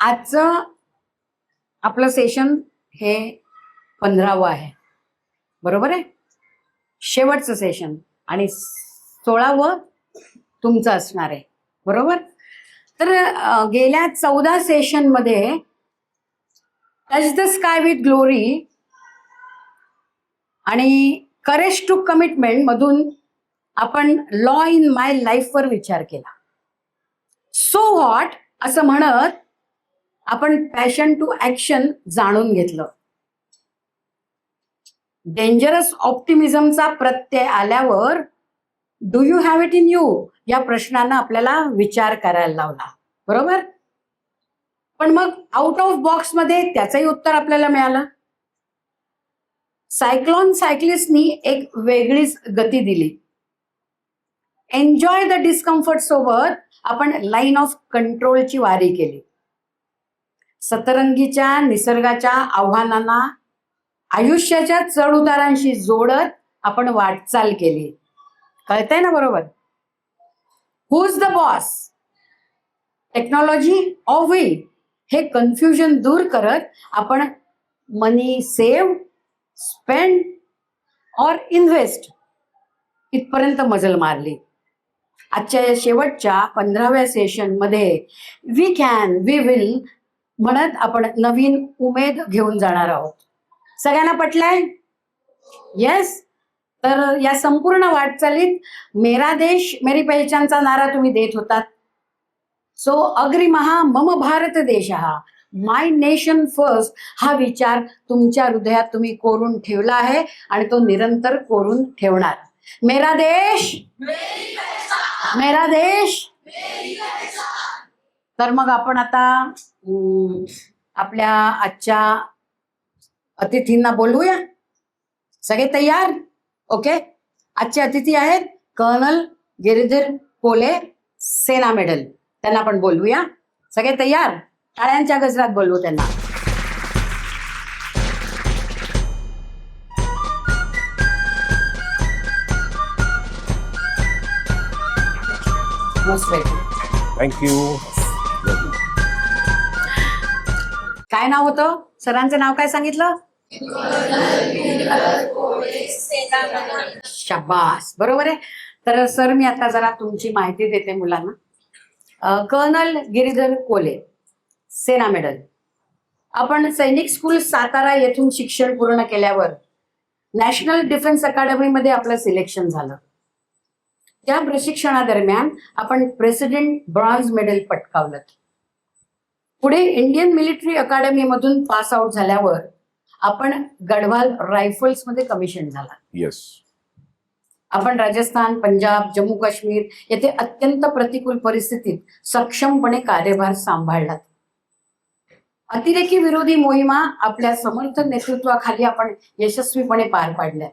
आजचं आपलं सेशन हे 15वं आहे, बरोबर आहे. शेवटचं सेशन आणि 16वं तुमचं असणार आहे, बरोबर. तर गेल्या 14 सेशन मध्ये touch the sky with glory आणि करेज टू कमिटमेंट मधून आपण लॉ इन माय लाईफ वर विचार केला. सो व्हॉट असं म्हणत आपण पॅशन टू ऍक्शन जाणून घेतलं. डेंजरस ऑप्टिमिझमचा प्रत्यय आल्यावर do you have it in you या प्रश्नानं आपल्याला विचार करायला लावला, बरोबर. पण मग आउट ऑफ बॉक्स मध्ये त्याचंही उत्तर आपल्याला मिळालं. सायक्लोन सायक्लिस्टनी एक वेगळीच गती दिली. एन्जॉय द डिस्कम्फर्ट सोबत आपण लाईन ऑफ कंट्रोलची वारी केली. सतरंगीच्या निसर्गाच्या आव्हानांना आयुष्याच्या चढउतारांशी जोडत आपण वाटचाल केली. कळतंय ना, बरोबर. Who is the boss, technology or we, हे कन्फ्युजन दूर करत आपण मनी सेव्ह, स्पेंड और इन्व्हेस्ट इथपर्यंत मजल मारली. आजच्या या शेवटच्या 15व्या सेशन मध्ये वी कॅन, वी विल म्हणत आपण नवीन उमेद घेऊन जाणार आहोत. सगळ्यांना पटलंय? येस. तर या संपूर्ण वाटचालीत मेरा देश मेरी पहचानचा नारा तुम्ही देत होतात. सो अग्रिमहा मम भारत देशः, माय नेशन फर्स्ट हा विचार तुमच्या हृदयात तुम्ही कोरून ठेवला आहे आणि तो निरंतर कोरून ठेवणार. मेरा देश मेरा देश. तर मग आपण आता आपल्या आजच्या अतिथींना बोलवूया. सगळे तयार? ओके. आजचे अतिथी आहेत कर्नल गिरीधर कोले, सेना मेडल. त्यांना आपण बोलवूया. सगळे तयार? टाळ्यांच्या गजरात बोलवू त्यांना. Most welcome. थँक्यू. काय नाव होतं सरांचं? नाव काय सांगितलं? शाबास, बरोबर आहे. तर सर मी आता जरा तुमची माहिती देते मुलांना. कर्नल गिरीधर कोले, सेना मेडल. आपण सैनिक स्कूल सातारा येथून शिक्षण पूर्ण केल्यावर नॅशनल डिफेन्स अकॅडमीमध्ये आपलं सिलेक्शन झालं. त्या प्रशिक्षणादरम्यान आपण प्रेसिडेंट ब्रॉन्झ मेडल पटकावलं. पुढे इंडियन मिलिटरी अकॅडमी मधून पास आउट झाल्यावर आपण गढवाल रायफल्स मध्ये कमिशन झाला. येस. आपण राजस्थान, पंजाब, जम्मू काश्मीर येथे अत्यंत प्रतिकूल परिस्थितीत सक्षमपणे कार्यभार सांभाळला. अतिरेकी विरोधी मोहिमा आपल्या समर्थ नेतृत्वाखाली आपण यशस्वीपणे पार पाडल्या.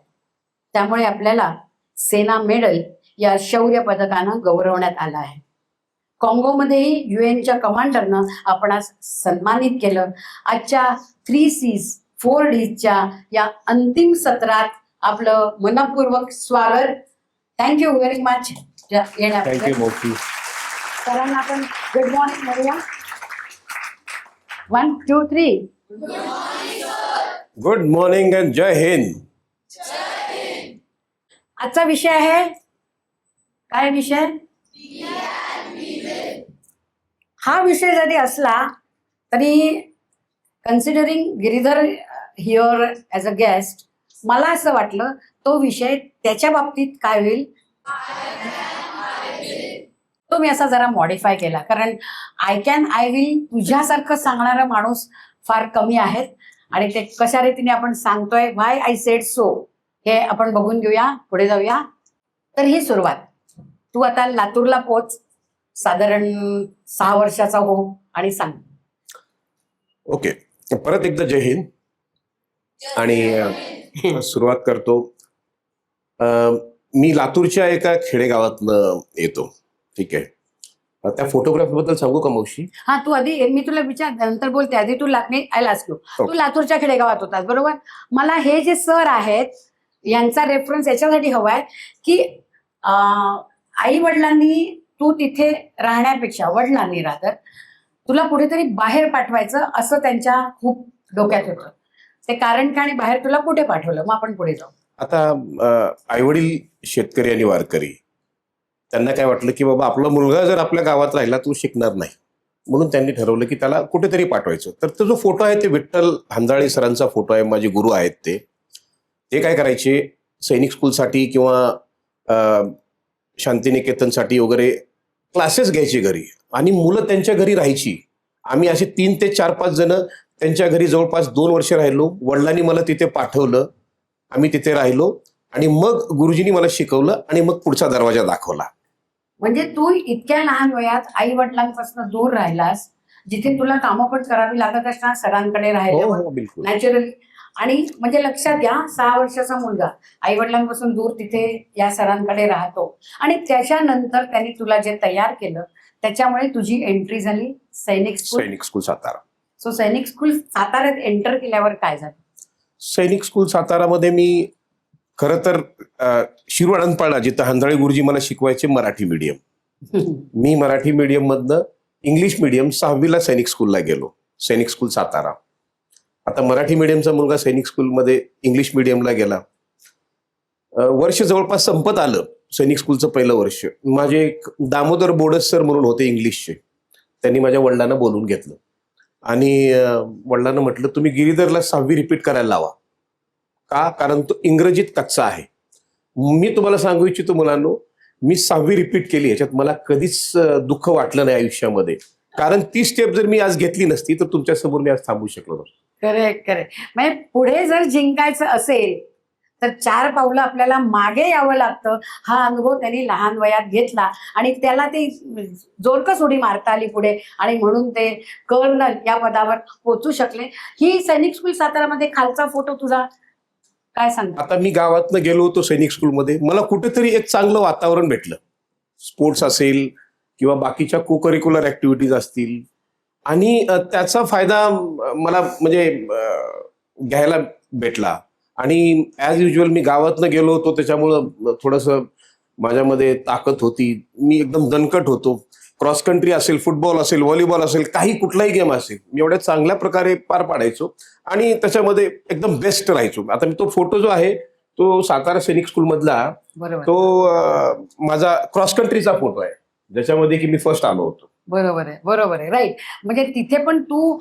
त्यामुळे आपल्याला सेना मेडल या शौर्य पदकानं गौरवण्यात आलं आहे. काँगोमध्येही युएनच्या कमांडरनं आपणास सन्मानित केलं. आजच्या 3Cs 4Dsच्या या अंतिम सत्रात आपलं मनपूर्वक स्वागत. थँक्यू व्हेरी मच येण्याबद्दल. थँक्यू मोठी. सरांना आपण गुड मॉर्निंग म्हणूया. 1 2 3. गुड मॉर्निंग अँड जय हिंद. आजचा विषय आहे काय विषय? हा विषय जरी असला तरी considering Giridhar here as a guest, मला असं वाटलं तो विषय त्याच्या बाबतीत काय होईल तो मी असा जरा मॉडिफाय केला. कारण आय कॅन आय विल तुझ्यासारखं सांगणारा माणूस फार कमी आहेत आणि ते कशा रीतीने आपण सांगतोय, व्हाय आय सेड सो, हे आपण बघून घेऊया. पुढे जाऊया. तर ही सुरुवात. तू आता लातूरला पोच, साधारण 6 वर्षाचा हो, आणि सांग. ओके. परत एकदा जय हिंद. आणि सुरुवात करतो. मी लातूरच्या एका खेडेगावातनं येतो. ठीक आहे. त्या फोटोग्राफी बद्दल सांगू का मावशी? हा, तू आधी, मी तुला विचार नंतर बोलते, आधी तू आय लास्ट तू लातूरच्या खेडेगावात होतास, बरोबर. मला हे जे सर आहेत यांचा रेफरन्स याच्यासाठी हवाय की आई वडिलांनी तू तिथे राहण्यापेक्षा, वडिलांनी राहतात तुला कुठेतरी बाहेर पाठवायचं असं त्यांच्या खूप डोक्यात होतं. ते कारण काय आणि बाहेर तुला कुठे पाठवलं? मग आपण पुढे जाऊ. आता आईवडील शेतकरी आणि वारकरी, त्यांना काय वाटलं की बाबा आपला मुलगा जर आपल्या गावात राहिला तो शिकणार नाही, म्हणून त्यांनी ठरवलं की त्याला कुठेतरी पाठवायचं. तर तो जो फोटो आहे ते विठ्ठल हांजाळे सरांचा फोटो आहे. माझे गुरु आहेत ते काय करायचे, सैनिक स्कूलसाठी किंवा शांतिनिकेतनसाठी वगैरे क्लासेस घ्यायचे घरी आणि मुलं त्यांच्या घरी राहायची. आम्ही असे 3 ते 4-5 जण त्यांच्या घरी जवळपास 2 वर्ष राहिलो. वडिलांनी मला तिथे पाठवलं, आम्ही तिथे राहिलो आणि मग गुरुजींनी मला शिकवलं आणि मग पुढचा दरवाजा दाखवला. म्हणजे तू इतक्या लहान वयात आई वडिलांपासून दूर राहिलास, जिथे तुला कामं पण करावी लागत असणार सरांकडे राहिल्यावर हो बिलकुल. नॅचरली. आणि म्हणजे लक्षात घ्या, 6 वर्षाचा मुलगा आई वडिलांपासून दूर तिथे या सरांकडे राहतो आणि त्याच्यानंतर त्यांनी तुला जे तयार केलं त्याच्यामुळे तुझी एंट्री झाली सैनिक स्कूल सातारा. सो सैनिक स्कूल साताऱ्यात एंटर केल्यावर काय झालं? सैनिक स्कूल सातारामध्ये मी खरं तर शिरवळ अनपाळा, जिथं हांजाळे गुरुजी मला शिकवायचे मराठी मीडियम, मी मराठी मीडियम मधनं इंग्लिश मीडियम 6वीला सैनिक स्कूलला गेलो. सैनिक स्कूल सातारा. आता मराठी मीडियमचा मुलगा सैनिक स्कूलमध्ये इंग्लिश मीडियमला गेला. वर्ष जवळपास संपत आलं सैनिक स्कूलचं पहिलं वर्ष. माझे एक दामोदर बोडस सर म्हणून होते इंग्लिशचे, त्यांनी माझ्या वडिलांना बोलून घेतलं आणि वडिलांना म्हटलं तुम्ही गिरीधरला 6वी रिपीट करायला लावा. का? कारण तो इंग्रजीत कच्चा आहे. मी तुम्हाला सांगू इच्छितो मुलांनो, मी 6वी रिपीट केली, याच्यात मला कधीच दुःख वाटलं नाही आयुष्यामध्ये. कारण ती स्टेप जर मी आज घेतली नसती तर तुमच्या समोर मी आज थांबू शकलो नसतो. करेक्ट. म्हणजे पुढे जर जिंकायचं असेल तर 4 पावलं आपल्याला मागे यावं लागतं. हा अनुभव त्यांनी लहान वयात घेतला आणि त्याला ते जोरकस उडी मारता आली पुढे आणि म्हणून ते कर्नल या पदावर पोहोचू शकले. ही सैनिक स्कूल सातारामध्ये खालचा फोटो तुझा काय सांगतो? आता मी गावातनं गेलो होतो सैनिक स्कूलमध्ये, मला कुठेतरी एक चांगलं वातावरण भेटलं. स्पोर्ट्स असेल किंवा बाकीच्या को करिक्युलर ऍक्टिव्हिटीज असतील आणि त्याचा फायदा मला म्हणजे घ्यायला भेटला. आणि ॲज युजल मी गावातनं गेलो होतो, त्याच्यामुळं थोडंसं माझ्यामध्ये ताकद होती. मी एकदम दणकट होतो. क्रॉस कंट्री असेल, फुटबॉल असेल, व्हॉलीबॉल असेल, काही कुठलाही गेम असेल, मी एवढ्या चांगल्या प्रकारे पार पाडायचो आणि त्याच्यामध्ये एकदम बेस्ट राहायचो. आता मी तो फोटो जो आहे तो सातारा सैनिक स्कूल मधला, तो माझा क्रॉस कंट्रीचा फोटो आहे, ज्याच्यामध्ये की मी फर्स्ट आलो होतो. बरोबर आहे. राईट. म्हणजे तिथे पण तू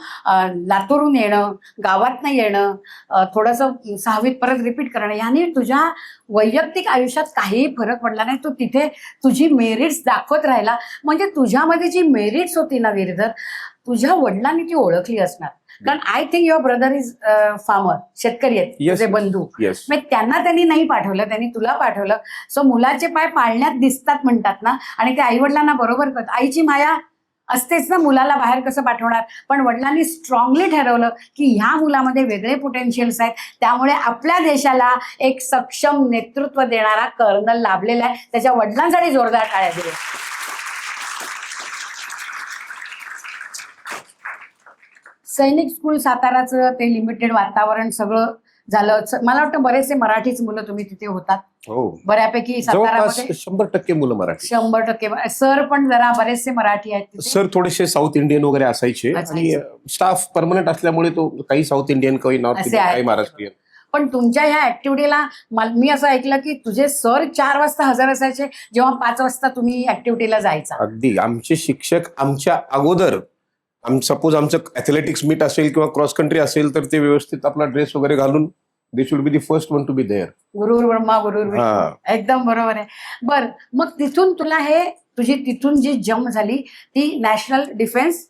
लातूरून येणं, गावातनं येणं, थोडंसं 6वीत परत रिपीट करणं, याने तुझ्या वैयक्तिक आयुष्यात काहीही फरक पडला नाही. तू तिथे तुझी मेरिट्स दाखवत राहिला. म्हणजे तुझ्यामध्ये जी मेरिट्स होती ना गिरीधर, तुझ्या वडिलांनी ती ओळखली असणार. कारण I think your brother is farmer, शेतकरी आहेत तुझे बंधू. मग त्यांना त्यांनी नाही पाठवलं, त्यांनी तुला पाठवलं. सो मुलाचे पाय पाळण्यात दिसतात म्हणतात ना, आणि ते आई वडिलांना बरोबर कळतं. आईची माया असतेच ना, मुलाला बाहेर कसं पाठवणार. पण वडिलांनी स्ट्रॉंगली ठरवलं की ह्या मुलामध्ये वेगळे पोटेन्शियल्स आहेत, त्यामुळे आपल्या देशाला एक सक्षम नेतृत्व देणारा कर्नल लाभलेला आहे. त्याच्या वडिलांसाठी जोरदार टाळ्या दिल्या. सैनिक स्कूल साताराचं ते लिमिटेड वातावरण सगळं झालं. मला वाटतं बरेचसे मराठीच मुलं तुम्ही तिथे होतात. हो, बऱ्यापैकी सातारामध्ये 100% मुलं मराठी. 100%. सर पण जरा बरेचसे मराठी आहेत तिथे. सर थोडेसे साऊथ इंडियन वगैरे असायचे आणि स्टाफ परमनंट असल्यामुळे तो काही साऊथ इंडियन, काही नॉर्थ इंडियन, काही महाराष्ट्रीयन. पण तुमच्या ह्या ऍक्टिव्हिटीला मी असं ऐकलं की तुझे सर 4 वाजता हजर असायचे, जेव्हा 5 वाजता तुम्ही ऍक्टिव्हिटीला जायचा. अगदी. आमचे शिक्षक आमच्या अगोदर, सपोज आमचं ऍथलेटिक्स मीट असेल किंवा क्रॉस कंट्री असेल तर ते व्यवस्थित आपला ड्रेस वगैरे घालून they should be the first one to be there. गुरुर ब्रह्मा गुरुर विष्णू. एकदम बरोबर आहे. बर, मग तिथून तुला तुझी तिथून जी जम्प झाली ती नॅशनल डिफेन्स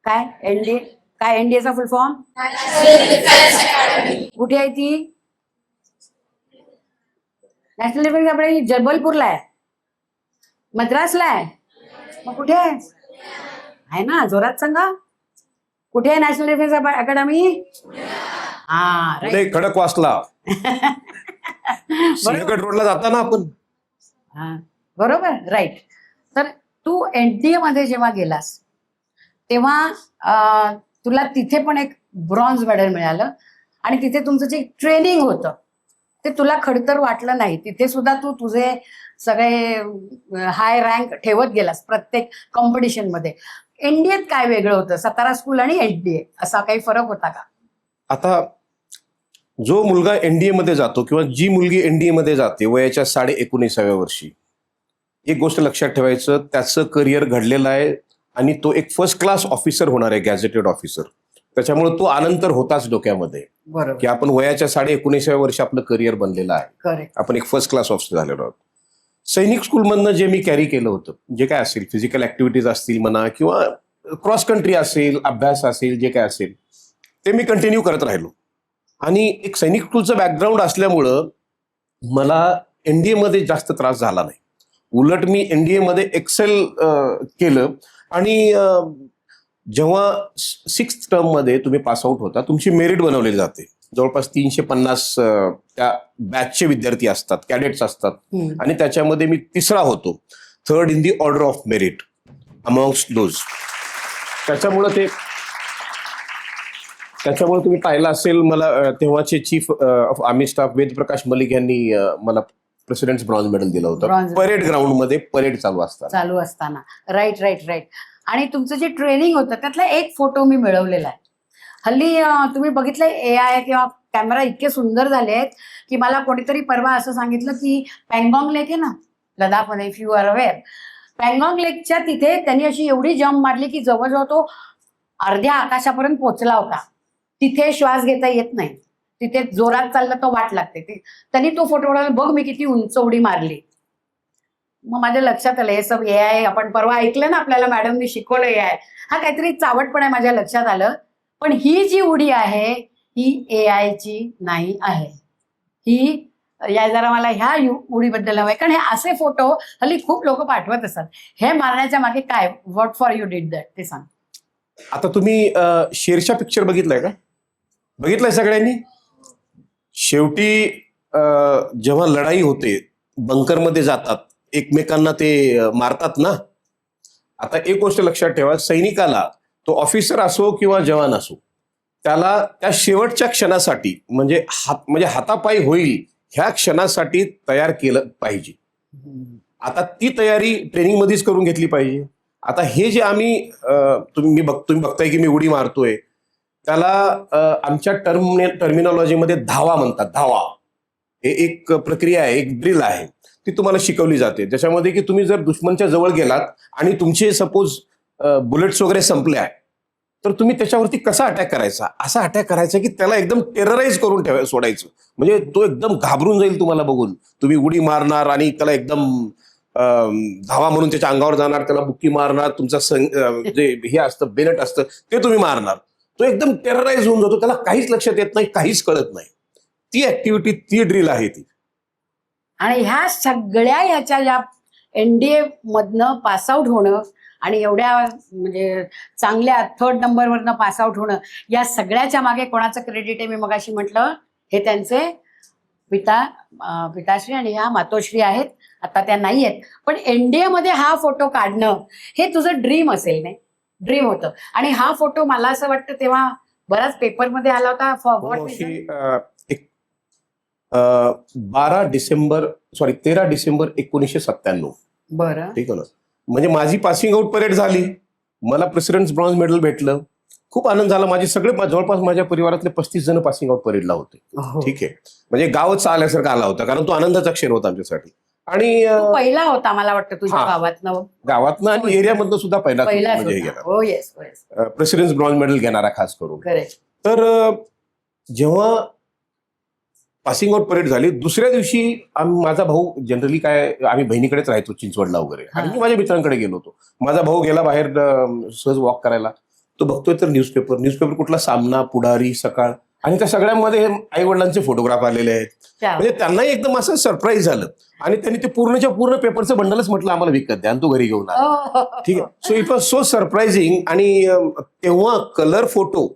काय एनडीए, काय एनडीएचा फुल फॉर्म कुठे आहे ती? नॅशनल डिफेन्स आपल्या जबलपूरला आहे, मद्रासला आहे. मग कुठे आहे ना, जोरात सांगा कुठे आहे नॅशनल डिफेन्स अकॅडमी? हा, खडकवासला सिंहगड रोडला जाताना आपण. बरोबर, राईट. तर तू एनडीए मध्ये जेव्हा गेलास तेव्हा तुला तिथे पण एक ब्रॉन्झ मेडल मिळालं आणि तिथे तुमचं जे ट्रेनिंग होतं ते तुला खडतर वाटलं नाही. तिथे सुद्धा तू तुझे सगळे हाय रँक ठेवत गेलास प्रत्येक कॉम्पिटिशन मध्ये. एनडीएत काय वेगळं होतं? सातारा स्कूल आणि एनडीए असा काही फरक होता का? आता जो मुलगा एनडीए मध्ये जातो किंवा जी मुलगी एनडीए मध्ये जाते वयाच्या 19.5व्या वर्षी, एक गोष्ट लक्षात ठेवायचं, त्याचं करिअर घडलेलं आहे आणि तो एक फर्स्ट क्लास ऑफिसर होणार आहे, गॅझेटेड ऑफिसर. त्याच्यामुळे तो आनंद तर होताच डोक्यामध्ये की बरोबर, आपण वयाच्या 19.5व्या वर्षी आपलं करिअर बनलेलं आहे, करेक्ट. आपण एक फर्स्ट क्लास ऑफिसर झालेलो आहोत. सैनिक स्कूलमधनं जे मी कॅरी केलं होतं, जे काय असेल फिजिकल ऍक्टिव्हिटीज असतील म्हणा किंवा क्रॉस कंट्री असेल, अभ्यास असेल, जे काय असेल ते मी कंटिन्यू करत राहिलो. आणि एक सैनिक स्कूलचं बॅकग्राऊंड असल्यामुळं मला एनडीए मध्ये जास्त त्रास झाला नाही. उलट मी एनडीए मध्ये एक्सेल केलं. आणि जेव्हा 6th टर्म मध्ये तुम्ही पासआउट होता, तुमची मेरिट बनवली जाते. जवळपास 350 त्या बॅचचे विद्यार्थी असतात, कॅडेट्स असतात. आणि त्याच्यामध्ये मी 3रा होतो, 3rd in the order of merit amongst those. त्याच्यामुळे तुम्ही पाहिलं असेल, मला तेव्हाचे chief of army staff Vedprakash Malik यांनी मला प्रेसिडेंट्स ब्रॉन्झ मेडल दिलं होतं, Bronze. परेड ग्राउंड मध्ये परेड चालू असताना. राईट. आणि तुमचं जे ट्रेनिंग होतं त्यातला एक फोटो मी मिळवलेला आहे. हल्ली तुम्ही बघितलं AI किंवा कॅमेरा इतके सुंदर झाले आहेत की मला कोणीतरी परवा असं सांगितलं की पँगॉंग लेक आहे ना लडाखमध्ये, if you are aware, Pangong लेकच्या तिथे त्यांनी अशी एवढी जंप मारली की जवळजवळ तो अर्ध्या आकाशापर्यंत पोहोचला होता. तिथे श्वास घेता येत नाही, तिथे जोरात चाललं तर वाट लागते. त्यांनी तो फोटो काढला, बघ मी किती उंच उडी मारली. मग माझ्या लक्षात आलं हे सब AI, आपण परवा ऐकलं ना, आपल्याला मॅडमनी शिकवलं AI, हा काहीतरी चावटपण आहे माझ्या लक्षात आलं. पण ही जी उडी आहे ही AI ची नाही आहे. ही या जरा मला ह्या उडीबद्दल हवंय, कारण हे असे फोटो हल्ली खूप लोक पाठवत असतात. हे मारण्याच्या मागे काय, what for you did that, ते सांग. आता तुम्ही शेरशाह पिक्चर बघितलाय का? बघितलाय सगळ्यांनी? शेवटी जेव्हा लढाई होते, बंकरमध्ये जातात, एकमेकांना ते मारतात ना. आता एक गोष्ट लक्षात ठेवा, सैनिकाला तो ऑफिसर असो किंवा जवान असो, त्याला त्या शेवटच्या क्षणासाठी म्हणजे हातापायी होईल ह्या क्षणासाठी तयार केलं पाहिजे. आता ती तयारी ट्रेनिंग मध्येच करून घेतली पाहिजे. आता हे जे आम्ही तुम्ही बघताय की मी उडी मारतोय, त्याला आमच्या टर्मिनॉलॉजीमध्ये धावा म्हणतात. धावा हे एक प्रक्रिया आहे, एक ड्रिल आहे, ती तुम्हाला शिकवली जाते. त्याच्यामध्ये की तुम्ही जर दुश्मनच्या जवळ गेलात आणि तुमचे सपोज बुलेट्स वगैरे संपले आहे, तर तुम्ही त्याच्यावरती कसा अटॅक करायचा, असा अटॅक करायचा की त्याला एकदम टेरराईज करून सोडायचं. म्हणजे तो एकदम घाबरून जाईल तुम्हाला बघून. तुम्ही उडी मारणार आणि त्याला एकदम धावा म्हणून त्याच्या अंगावर जाणार, त्याला बुक्की मारणार, तुमचा जे हे असतं बेनट असतं ते तुम्ही मारणार. तो एकदम टेरराईज होऊन जातो, त्याला काहीच लक्षात येत नाही, काहीच कळत नाही. ती ऍक्टिव्हिटी, ती ड्रिल आहे ती. आणि ह्या सगळ्या ह्याच्या ज्या एनडीए मधनं पासआउट होणं आणि एवढ्या म्हणजे चांगल्या 3rd नंबरवरनं पासआउट होणं, या सगळ्याच्या मागे कोणाचं क्रेडिट आहे? मी मगाशी म्हटलं, हे त्यांचे पिताश्री आणि ह्या मातोश्री आहेत. आता त्या नाही आहेत, पण एनडीए मध्ये हा फोटो काढणं हे तुझं ड्रीम असेल, नाही? ड्रीम होतं. आणि हा फोटो मला असं वाटतं तेव्हा बराच पेपरमध्ये आला होता. एक 13 डिसेंबर 1997. बरं, ठीक आहे ना. म्हणजे माझी पासिंग आउट परेड झाली, मला प्रेसिडेंट्स ब्रॉन्झ मेडल भेटलं, खूप आनंद झाला. माझे सगळे जवळपास माझ्या परिवारातले 35 जण पासिंग आउट परेडला होते. ठीक आहे, म्हणजे गावच आल्यासारखा आला होता, कारण तो आनंदाचा क्षण होता आमच्यासाठी. आणि पहिला होता मला वाटतं तुझ्या गावातनं आणि एरियामधनं सुद्धा पहिला म्हणजे प्रेसिडेंट्स ब्रॉन्झ मेडल घेणारा खास करून. तर जेव्हा पासिंग आउट परेड झाली, दुसऱ्या दिवशी माझा भाऊ, जनरली काय आम्ही बहिणीकडेच राहायचो चिंचवडला वगैरे, आणि मी माझ्या मित्रांकडे गेलो होतो. माझा भाऊ गेला बाहेर सहज वॉक करायला, तो बघतोय तर न्यूजपेपर कुठला सामना, पुढारी, सकाळ, आणि त्या सगळ्यामध्ये आई वडिलांचे फोटोग्राफ आलेले आहेत. म्हणजे त्यांनाही एकदम असं सरप्राईज झालं, आणि त्यांनी ते पूर्णच्या पूर्ण पेपरचं बंडलच म्हटलं आम्हाला विकत द्या आणि तू घरी घेऊन आला. ठीक आहे. So it was so surprising. आणि तेव्हा कलर फोटो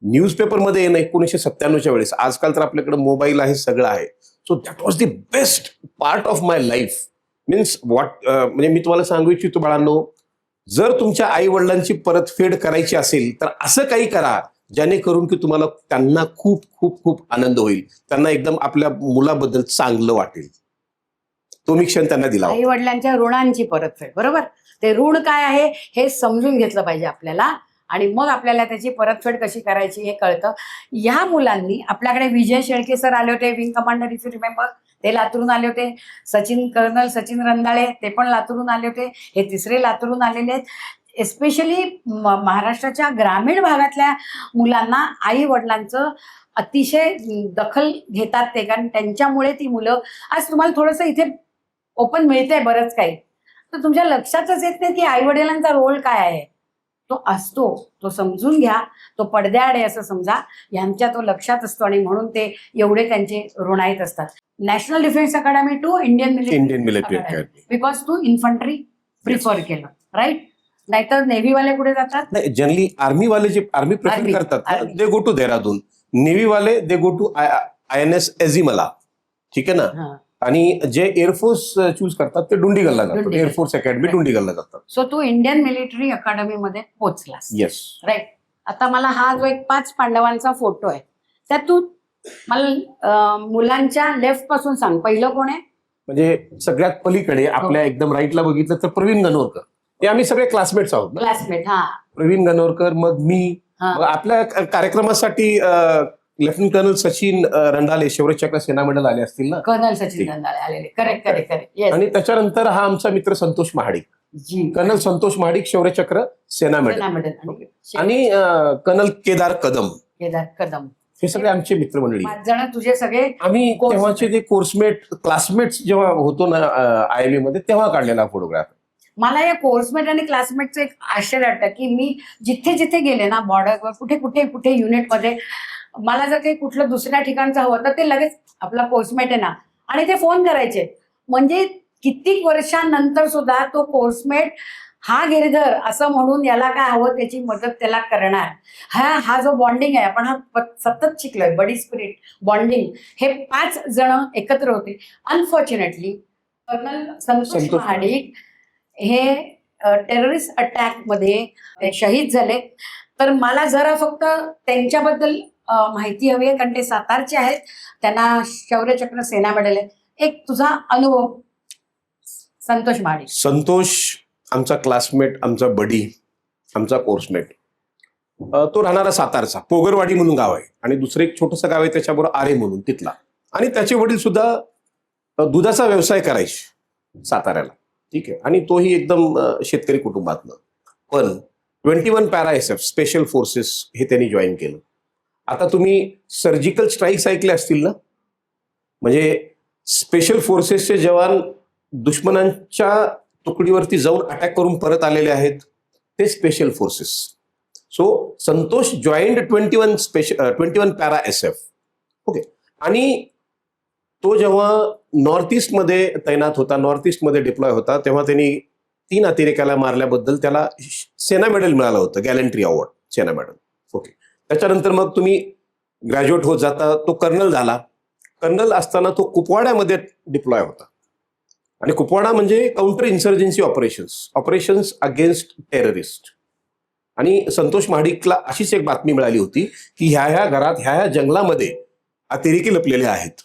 न्यूजपेपरमध्ये येणं 1997च्या वेळेस, आजकाल तर आपल्याकडे मोबाईल आहे, सगळं आहे. So that was the best part of my life. Means म्हणजे मी तुम्हाला सांगू इच्छितो बाळांनो, जर तुमच्या आई वडिलांची परतफेड करायची असेल तर असं काही करा जेणेकरून की तुम्हाला त्यांना खूप खूप खूप आनंद होईल, त्यांना एकदम आपल्या मुलाबद्दल चांगलं वाटेल. तो मी क्षण त्यांना दिला आई होता. वडिलांच्या ऋणांची परतफेड, बरोबर. ते ऋण काय आहे हे समजून घेतलं पाहिजे आपल्याला, आणि मग आपल्याला त्याची परतफेड कशी करायची हे कळतं. ह्या मुलांनी, आपल्याकडे विजय शेळके सर आले होते, wing commander, if you remember, ते लातूरून आले होते. कर्नल सचिन रंधाळे ते पण लातूरून आले होते. हे तिसरे लातूरून आलेले आहेत. एस्पेशली महाराष्ट्राच्या ग्रामीण भागातल्या मुलांना आई वडिलांचं अतिशय दखल घेतात ते, कारण त्यांच्यामुळे ती मुलं आज तुम्हाला थोडंसं इथे ओपन मिळतंय बरंच काही, तर तुमच्या लक्षातच येत नाही की आई वडिलांचा रोल काय आहे. तो असतो, तो समजून घ्या, तो पडद्याआड आहे असं समजा, यांच्या तो लक्षात असतो, आणि म्हणून ते एवढे त्यांचे ऋणाईत असतात. National defence academy to Indian military academy, because तू इन्फंट्री प्रिफर केलं, राईट. नाहीतर नेव्हीवाले कुठे जातात? नाही, जनरली आर्मीवाले जे आर्मी प्रेफर Army, करतात Army. They go to Dehradun. नेव्हीवाले they go to INS Ezhimala, ठीक आहे ना. हा. आणि जे एअरफोर्स चूज करतात ते डुंडीगलला जातात, डुंडीगल. Air force academy Right. डुंडीगलला जातात. सो तू इंडियन मिलिटरी अकॅडमी मध्ये पोहोचलास, येस. राईट. आता मला हा जो एक 5 पांडवांचा फोटो आहे, त्यात तू मला मुलांच्या लेफ्ट पासून सांग, पहिलं कोण आहे? म्हणजे सगळ्यात पलीकडे आपल्या एकदम राईटला बघितलं तर प्रवीण गणोरकर. हे आम्ही सगळे क्लासमेट्स आहोत ना. क्लासमेट. हा. प्रवीण गणोरकर, मग मी. हा. मग आपल्या कार्यक्रमासाठी लेफ्टनंट कर्नल सचिन रंधाले शौर्य चक्र सेना मेडल आले असतील ना. कर्नल सचिन रंधाळे आलेले. Correct correct correct. येस. आणि त्याच्यानंतर हा आमचा मित्र संतोष महाडिक, जी. कर्नल संतोष महाडिक शौर्य चक्र सेना मेडल, सेना मेडल. आणि कर्नल केदार कदम. केदार कदम. हे सगळे आमचे मित्रमंडळी. 5 जण तुझे सगळे. आम्ही Coursemate. तेव्हाचे जे कोर्समेट क्लासमेट्स जेव्हा होतो ना IIM मध्ये, तेव्हा काढलेला फोटोग्राफ. मला या कोर्समेट आणि क्लासमेटचं एक आश्चर्य वाटतं की मी जिथे जिथे गेले ना, बॉर्डरवर कुठे कुठे कुठे युनिटमध्ये, मला जर काही कुठलं दुसऱ्या ठिकाणचं हवं तर ते लगेच आपला कोर्समेट आहे ना, आणि ते फोन करायचे. म्हणजे कित्येक वर्षांनंतर सुद्धा तो कोर्समेट हा गिरधर असं म्हणून याला काय हवं त्याची मदत त्याला करणार. हा जो बॉन्डिंग आहे, आपण हा सतत शिकलोय, बडी स्पिरिट बॉन्डिंग. हे 5 जण एकत्र होते. अनफॉर्च्युनेटली कर्नल संतोष महाडिक हे टेररिस्ट अटॅक मध्ये शहीद झाले. तर मला जरा फक्त त्यांच्याबद्दल माहिती हवी आहे, कारण ते सातारचे आहेत, त्यांना शौर्यचक्र सेना मेडल आहे. एक तुझा अनुभव संतोष महाडिक. संतोष आमचा क्लासमेट, आमचा बडी, आमचा कोर्समेट. तो राहणारा सातारचा, पोगरवाडी म्हणून गाव आहे, आणि दुसरं एक छोटंसं गाव आहे त्याच्याबरोबर आरे म्हणून, तिथला. आणि त्याचे वडील सुद्धा दुधाचा व्यवसाय करायचे साताऱ्याला, ठीक आहे. आणि तोही एकदम शेतकरी कुटुंबातनं. पण 21 पॅरा SF स्पेशल फोर्सेस हे त्यांनी जॉईन केलं. आता तुम्ही सर्जिकल स्ट्राईक्स ऐकले असतील ना, म्हणजे स्पेशल फोर्सेसचे जवान दुश्मनांच्या तुकडीवरती जाऊन अटॅक करून परत आलेले आहेत, ते special forces. So Santosh joined 21 para SF. Okay. आणि तो जेव्हा नॉर्थ ईस्टमध्ये तैनात होता, नॉर्थ ईस्टमध्ये डिप्लॉय होता, तेव्हा त्यांनी 3 अतिरेक्याला मारल्याबद्दल त्याला सेना मेडल मिळालं होतं, गॅलंट्री अवॉर्ड, सेना मेडल. ओके. त्याच्यानंतर मग तुम्ही ग्रॅज्युएट होत जाता, तो कर्नल झाला. कर्नल असताना तो कुपवाड्यामध्ये डिप्लॉय होता, आणि कुपवाडा म्हणजे काउंटर इन्सर्जन्सी ऑपरेशन्स अगेन्स्ट टेररिस्ट. आणि संतोष महाडिकला अशीच एक बातमी मिळाली होती की ह्या घरात, ह्या जंगलामध्ये अतिरेकी लपलेले आहेत.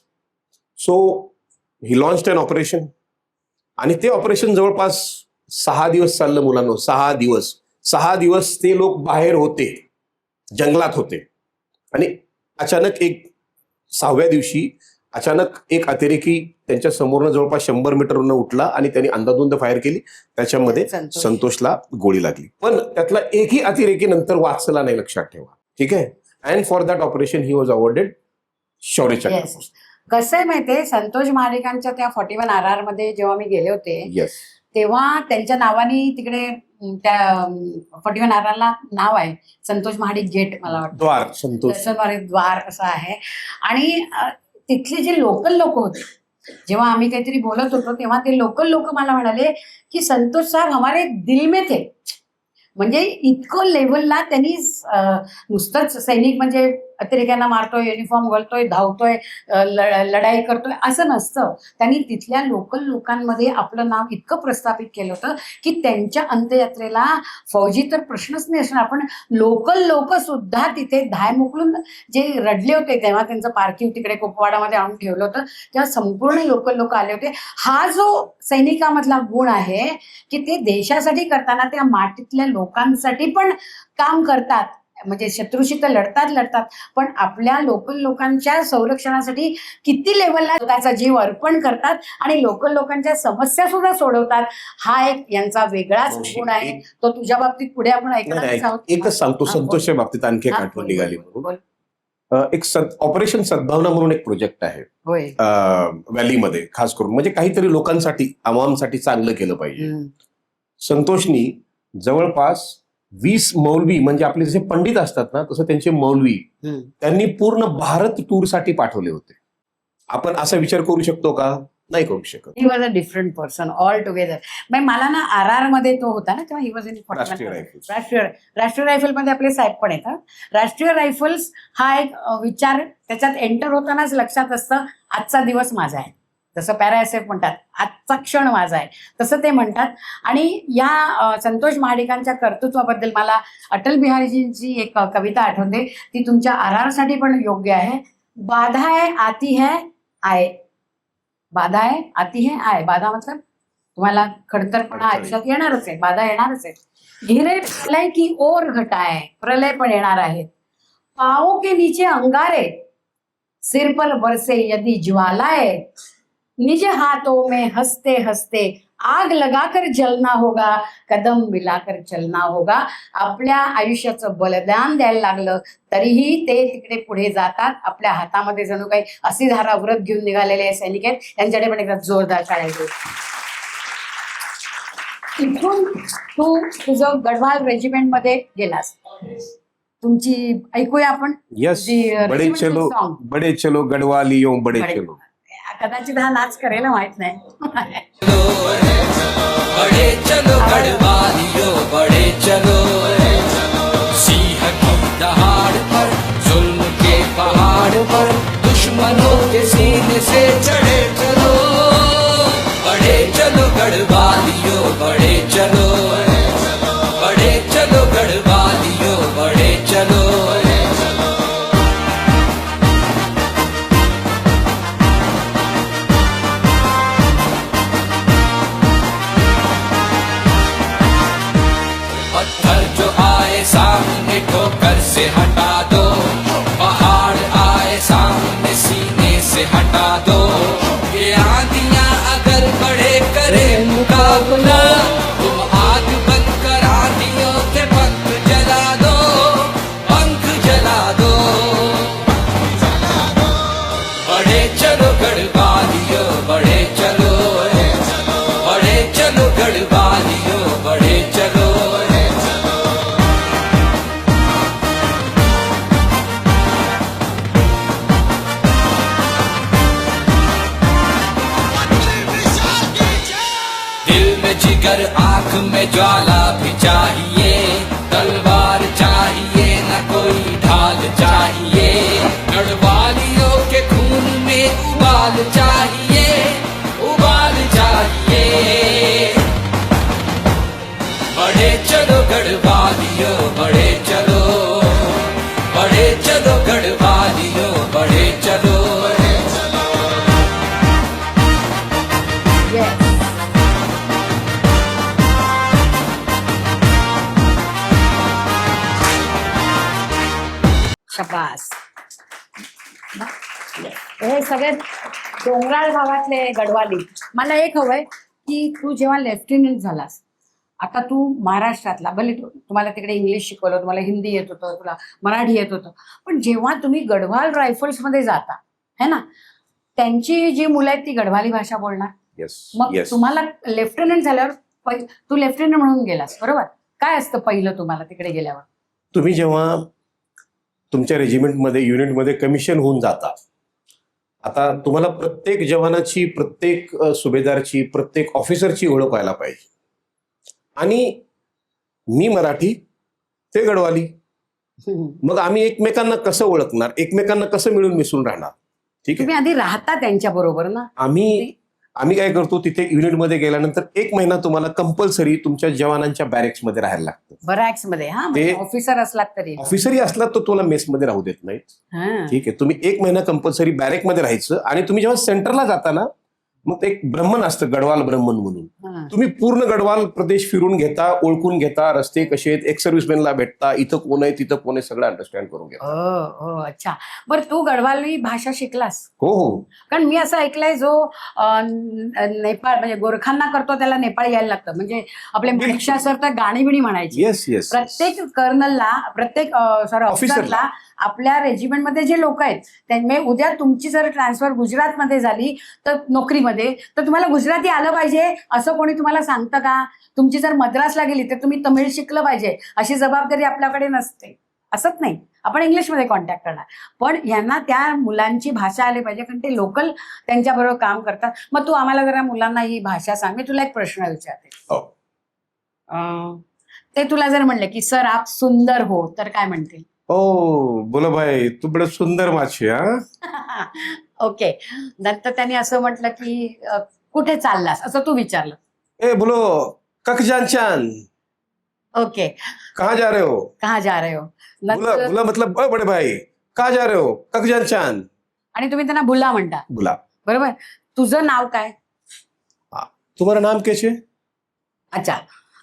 सो ही लॉन्च्ड अन ऑपरेशन, आणि ते ऑपरेशन जवळपास 6 दिवस चाललं मुलांना. 6 दिवस ते लोक बाहेर होते, जंगलात होते. आणि अचानक 6व्या दिवशी अचानक एक अतिरेकी त्यांच्या समोरनं जवळपास 100 मीटरवरून उठला, आणि त्यांनी अंदाधुंद फायर केली. त्याच्यामध्ये संतोषला गोळी लागली. पण त्यातला एकही अतिरेकी नंतर वाचला नाही, लक्षात ठेवा, ठीक आहे. And for that operation he was awarded शौर्य चक्र. कसं आहे माहितीये, संतोष महाडिकांच्या त्या 41 RR मध्ये जेव्हा मी गेले होते, येस, तेव्हा त्यांच्या नावाने तिकडे त्या 41 RR ला नाव आहे, संतोष महाडिक गेट, मला वाटतं द्वार, संतोष द्वार असं आहे. आणि तिथले जे लोकल लोक होते, जेव्हा आम्ही काहीतरी बोलत होतो तेव्हा ते लोकल लोक मला म्हणाले की संतोष साहेब हमारे दिल में थे. म्हणजे इतकं लेवलला त्यांनी नुसतंच सैनिक म्हणजे अतिरेक्यांना मारतोय, युनिफॉर्म घालतोय, धावतोय, लढाई करतोय असं नसतं. त्यांनी तिथल्या लोकल लोकांमध्ये आपलं नाव इतकं प्रस्थापित केलं होतं की त्यांच्या अंत्ययात्रेला फौजी तर प्रश्नच नाही असणार, पण लोकल लोक सुद्धा तिथे धाय मोकलून जे रडले होते तेव्हा त्यांचं पार्थिव तिकडे कुपवाडामध्ये आणून ठेवलं होतं, तेव्हा संपूर्ण लोकल लोक आले होते. हा जो सैनिकामधला गुण आहे की ते देशासाठी करताना त्या मातीतल्या लोकांसाठी पण काम करतात, म्हणजे शत्रूशी तर लढतात पण आपल्या लोकल लोकांच्या संरक्षणासाठी किती लेवलला स्वतःचा जीव अर्पण करतात आणि लोकल लोकांच्या समस्या सुद्धा सोडवतात. हा एक यांचा वेगळाच गुण आहे. तो तुझ्या बाबतीत पुढे आपण ऐकणारच आहोत. एकच सांगतो, हा, बोल. संतोषच्या बाबतीत आणखी एक हा, आठवण बोल, निघाली बोल, म्हणून. बोल. एक ऑपरेशन सद्भावना म्हणून एक प्रोजेक्ट आहे होय. व्हॅलीमध्ये, खास करून म्हणजे काहीतरी लोकांसाठी, आवामसाठी चांगलं केलं पाहिजे. संतोषनी जवळपास 20 मौलवी, म्हणजे आपले जसे पंडित असतात ना तसं त्यांचे मौलवी त्यांनी पूर्ण भारत टूर साठी पाठवले होते. आपण असा विचार करू शकतो का? नाही करू शकत. He was a different person all together. मला ना RR मध्ये तो होता ना तेव्हा, ही वॉज इन राष्ट्रीय रायफल्स. राष्ट्रीय रायफल मध्ये आपले साहेब पण येतात. राष्ट्रीय रायफल्स हा एक विचार त्याच्यात एंटर होतानाच लक्षात असतं, आजचा दिवस माझा आहे. जसं पॅराएसएफ म्हणतात, आजचा क्षण माझा आहे, तसं ते म्हणतात. आणि या संतोष महाडिकांच्या कर्तृत्वाबद्दल मला अटल बिहारीजींची एक कविता आठवते, ती तुमच्या RR साठी पण योग्य आहे. बाधा है आती है आए, बाधा आहे आती है आए. बाधा मतलब तुम्हाला खडतरपणा आयुष्यात येणारच आहे, बाधा येणारच आहे. घिरे प्रलय की ओर घटाए, प्रलय पण येणार आहे. पाओ के नीचे अंगारे, सिर पर बरसे यदि ज्वालाए, निज हाथों में हंसते हंसते आग लगाकर जलना होगा, कदम मिलाकर चलना होगा. आपल्या आयुष्याचं बलिदान द्यायला लागलं तरीही ते तिकडे पुढे जातात. आपल्या हातामध्ये जणू काही असी धारा व्रत घेऊन निघालेले सैनिक आहेत, त्यांच्याकडे पण एकदा जोरदार टाळ्या. इथून तू तुझं गढवाल रेजिमेंट मध्ये गेलास, तुमची ऐकूया आपण. यस, जी, बडे regiment चलो song. बडे चलो गढ़वालियों बडे चलो. कदाचित हा नाच करायला माहित नाही. बड़े चलो गढ़वालियों बड़े चलो, सिंह की दहाड़ पर, जुल्म के पहाड़ पर, दुश्मनों के सीने से चढ़े चलो. बड़े चलो गढ़वालियों बड़े चलो, बड़े चलो गढ़वालियों बड़े चलो. पत्थर जो आए सामने ठोकर से हटा दो, पहाड़ आए सामने सीने से हटा दो. ये आंधियां अगर बढ़े करे मुकाबला, तुम आग बनकर आंधियों के पंख जला दो, पंख जला दो. बड़े चलो गढ़वालियों बड़े चलो, बड़े चलो गढ़वालियों बड़े चलो. जिगर आंख में ज्वाला भी चाहिए, तलवार चाहिए न कोई ढाल चाहिए. गढ़वालियों के खून में उबाल चाहिए, उबाल चाहिए. बड़े चलो गढ़वालियों बड़े चलो, बड़े चलो गढ़वालियों बड़े चलो. Yes. शबास. हे सगळे डोंगराळ भागातले गढवाली. मला एक हवंय की तू जेव्हा लेफ्टनंट झालास, आता तू महाराष्ट्रातला, भले तुम्हाला तिकडे इंग्लिश शिकवलं, तुम्हाला हिंदी येत होतं, तुला मराठी येत होतं, पण जेव्हा तुम्ही गढवाल रायफल्स मध्ये जाता है ना, त्यांची जी मुलं आहेत ती गढवाली भाषा बोलणार. येस, मग येस. तुम्हाला लेफ्टनंट झाल्यावर तू लेफ्टनंट म्हणून गेलास, बरोबर? काय असतं पहिलं तुम्हाला तिकडे गेल्यावर? तुम्ही जेव्हा तुमच्या रेजिमेंटमध्ये, युनिटमध्ये कमिशन होऊन जाता, आता तुम्हाला प्रत्येक जवानाची, प्रत्येक सुभेदारची, प्रत्येक ऑफिसरची ओळख व्हायला पाहिजे. आणि मी मराठी, ते गढवाली, मग आम्ही एकमेकांना कसं ओळखणार, एकमेकांना कसं मिळून मिसळून राहणार? ठीक आहे. तुम्ही आधी राहता त्यांच्या बरोबर ना. आम्ही काय करतो, तिथे युनिटमध्ये गेल्यानंतर 1 महिना तुम्हाला कंपल्सरी तुमच्या जवानांच्या बॅरेक्समध्ये राहायला लागतं. बरॅक्स मध्ये. हा, ते ऑफिसर असलात तरी. ऑफिसरही असला तर तुम्हाला मेसमध्ये राहू देत नाही. हा. ठीक आहे. तुम्ही 1 महिना कंपल्सरी बॅरेकमध्ये राहायचं आणि तुम्ही जेव्हा सेंटरला जाता ना, मग ते एक ब्राह्मण असतं, गडवाल ब्राह्मण म्हणून. हा. तुम्ही पूर्ण गडवाल प्रदेश फिरून घेता, ओळखून घेता, रस्ते कसे आहेत, एक सर्व्हिसमॅनला भेटता, इथं कोण आहे तिथं कोण आहे सगळं अंडरस्टँड करून घेता. हो, अच्छा. बरं, तू गडवाली भाषा शिकलास? हो हो. कारण मी असं ऐकलंय, जो नेपाळ म्हणजे गोरखांना करतो त्याला नेपाळी यायला लागतं. म्हणजे आपले माणिकशा सर तर गाणी बिणी म्हणायची. Yes yes. प्रत्येक कर्नलला, प्रत्येक ऑफिसरला, आपल्या रेजिमेंटमध्ये जे लोक आहेत त्यामुळे उद्या तुमची जर ट्रान्सफर गुजरातमध्ये झाली तर नोकरीमध्ये, तर तुम्हाला गुजराती आलं पाहिजे असं कोणी तुम्हाला सांगतं का? तुमची जर मद्रासला गेली तर तुम्ही तमिळ शिकलं पाहिजे अशी जबाबदारी आपल्याकडे नसते. असंच नाही, आपण इंग्लिशमध्ये कॉन्टॅक्ट करणार, पण यांना त्या मुलांची भाषा आली पाहिजे कारण ते लोकल त्यांच्याबरोबर काम करतात. मग तू आम्हाला जरा मुलांना ही भाषा सांग. मी तुला एक प्रश्न विचारते. हो. ते तुला जर म्हणले की सर आप सुंदर हो, तर काय म्हणतील? ओ बोला भाई, तू बडं सुंदर माछी. हा. ओके. नंतर त्यांनी असं म्हटलं की कुठे चाललास, असं तू विचारलं. ए बोलो ककजान चान, ओके. कहाँ जा रहे हो? कहाँ जा रहे हो? बुला बुला मतलब बड़े भाई कहाँ जा रहे हो? ककजान चान. आणि तुम्ही त्यांना बुला म्हणता, बुला. बरोबर. तुझं नाव काय? तुम्हारा नाम कैसे? अच्छा.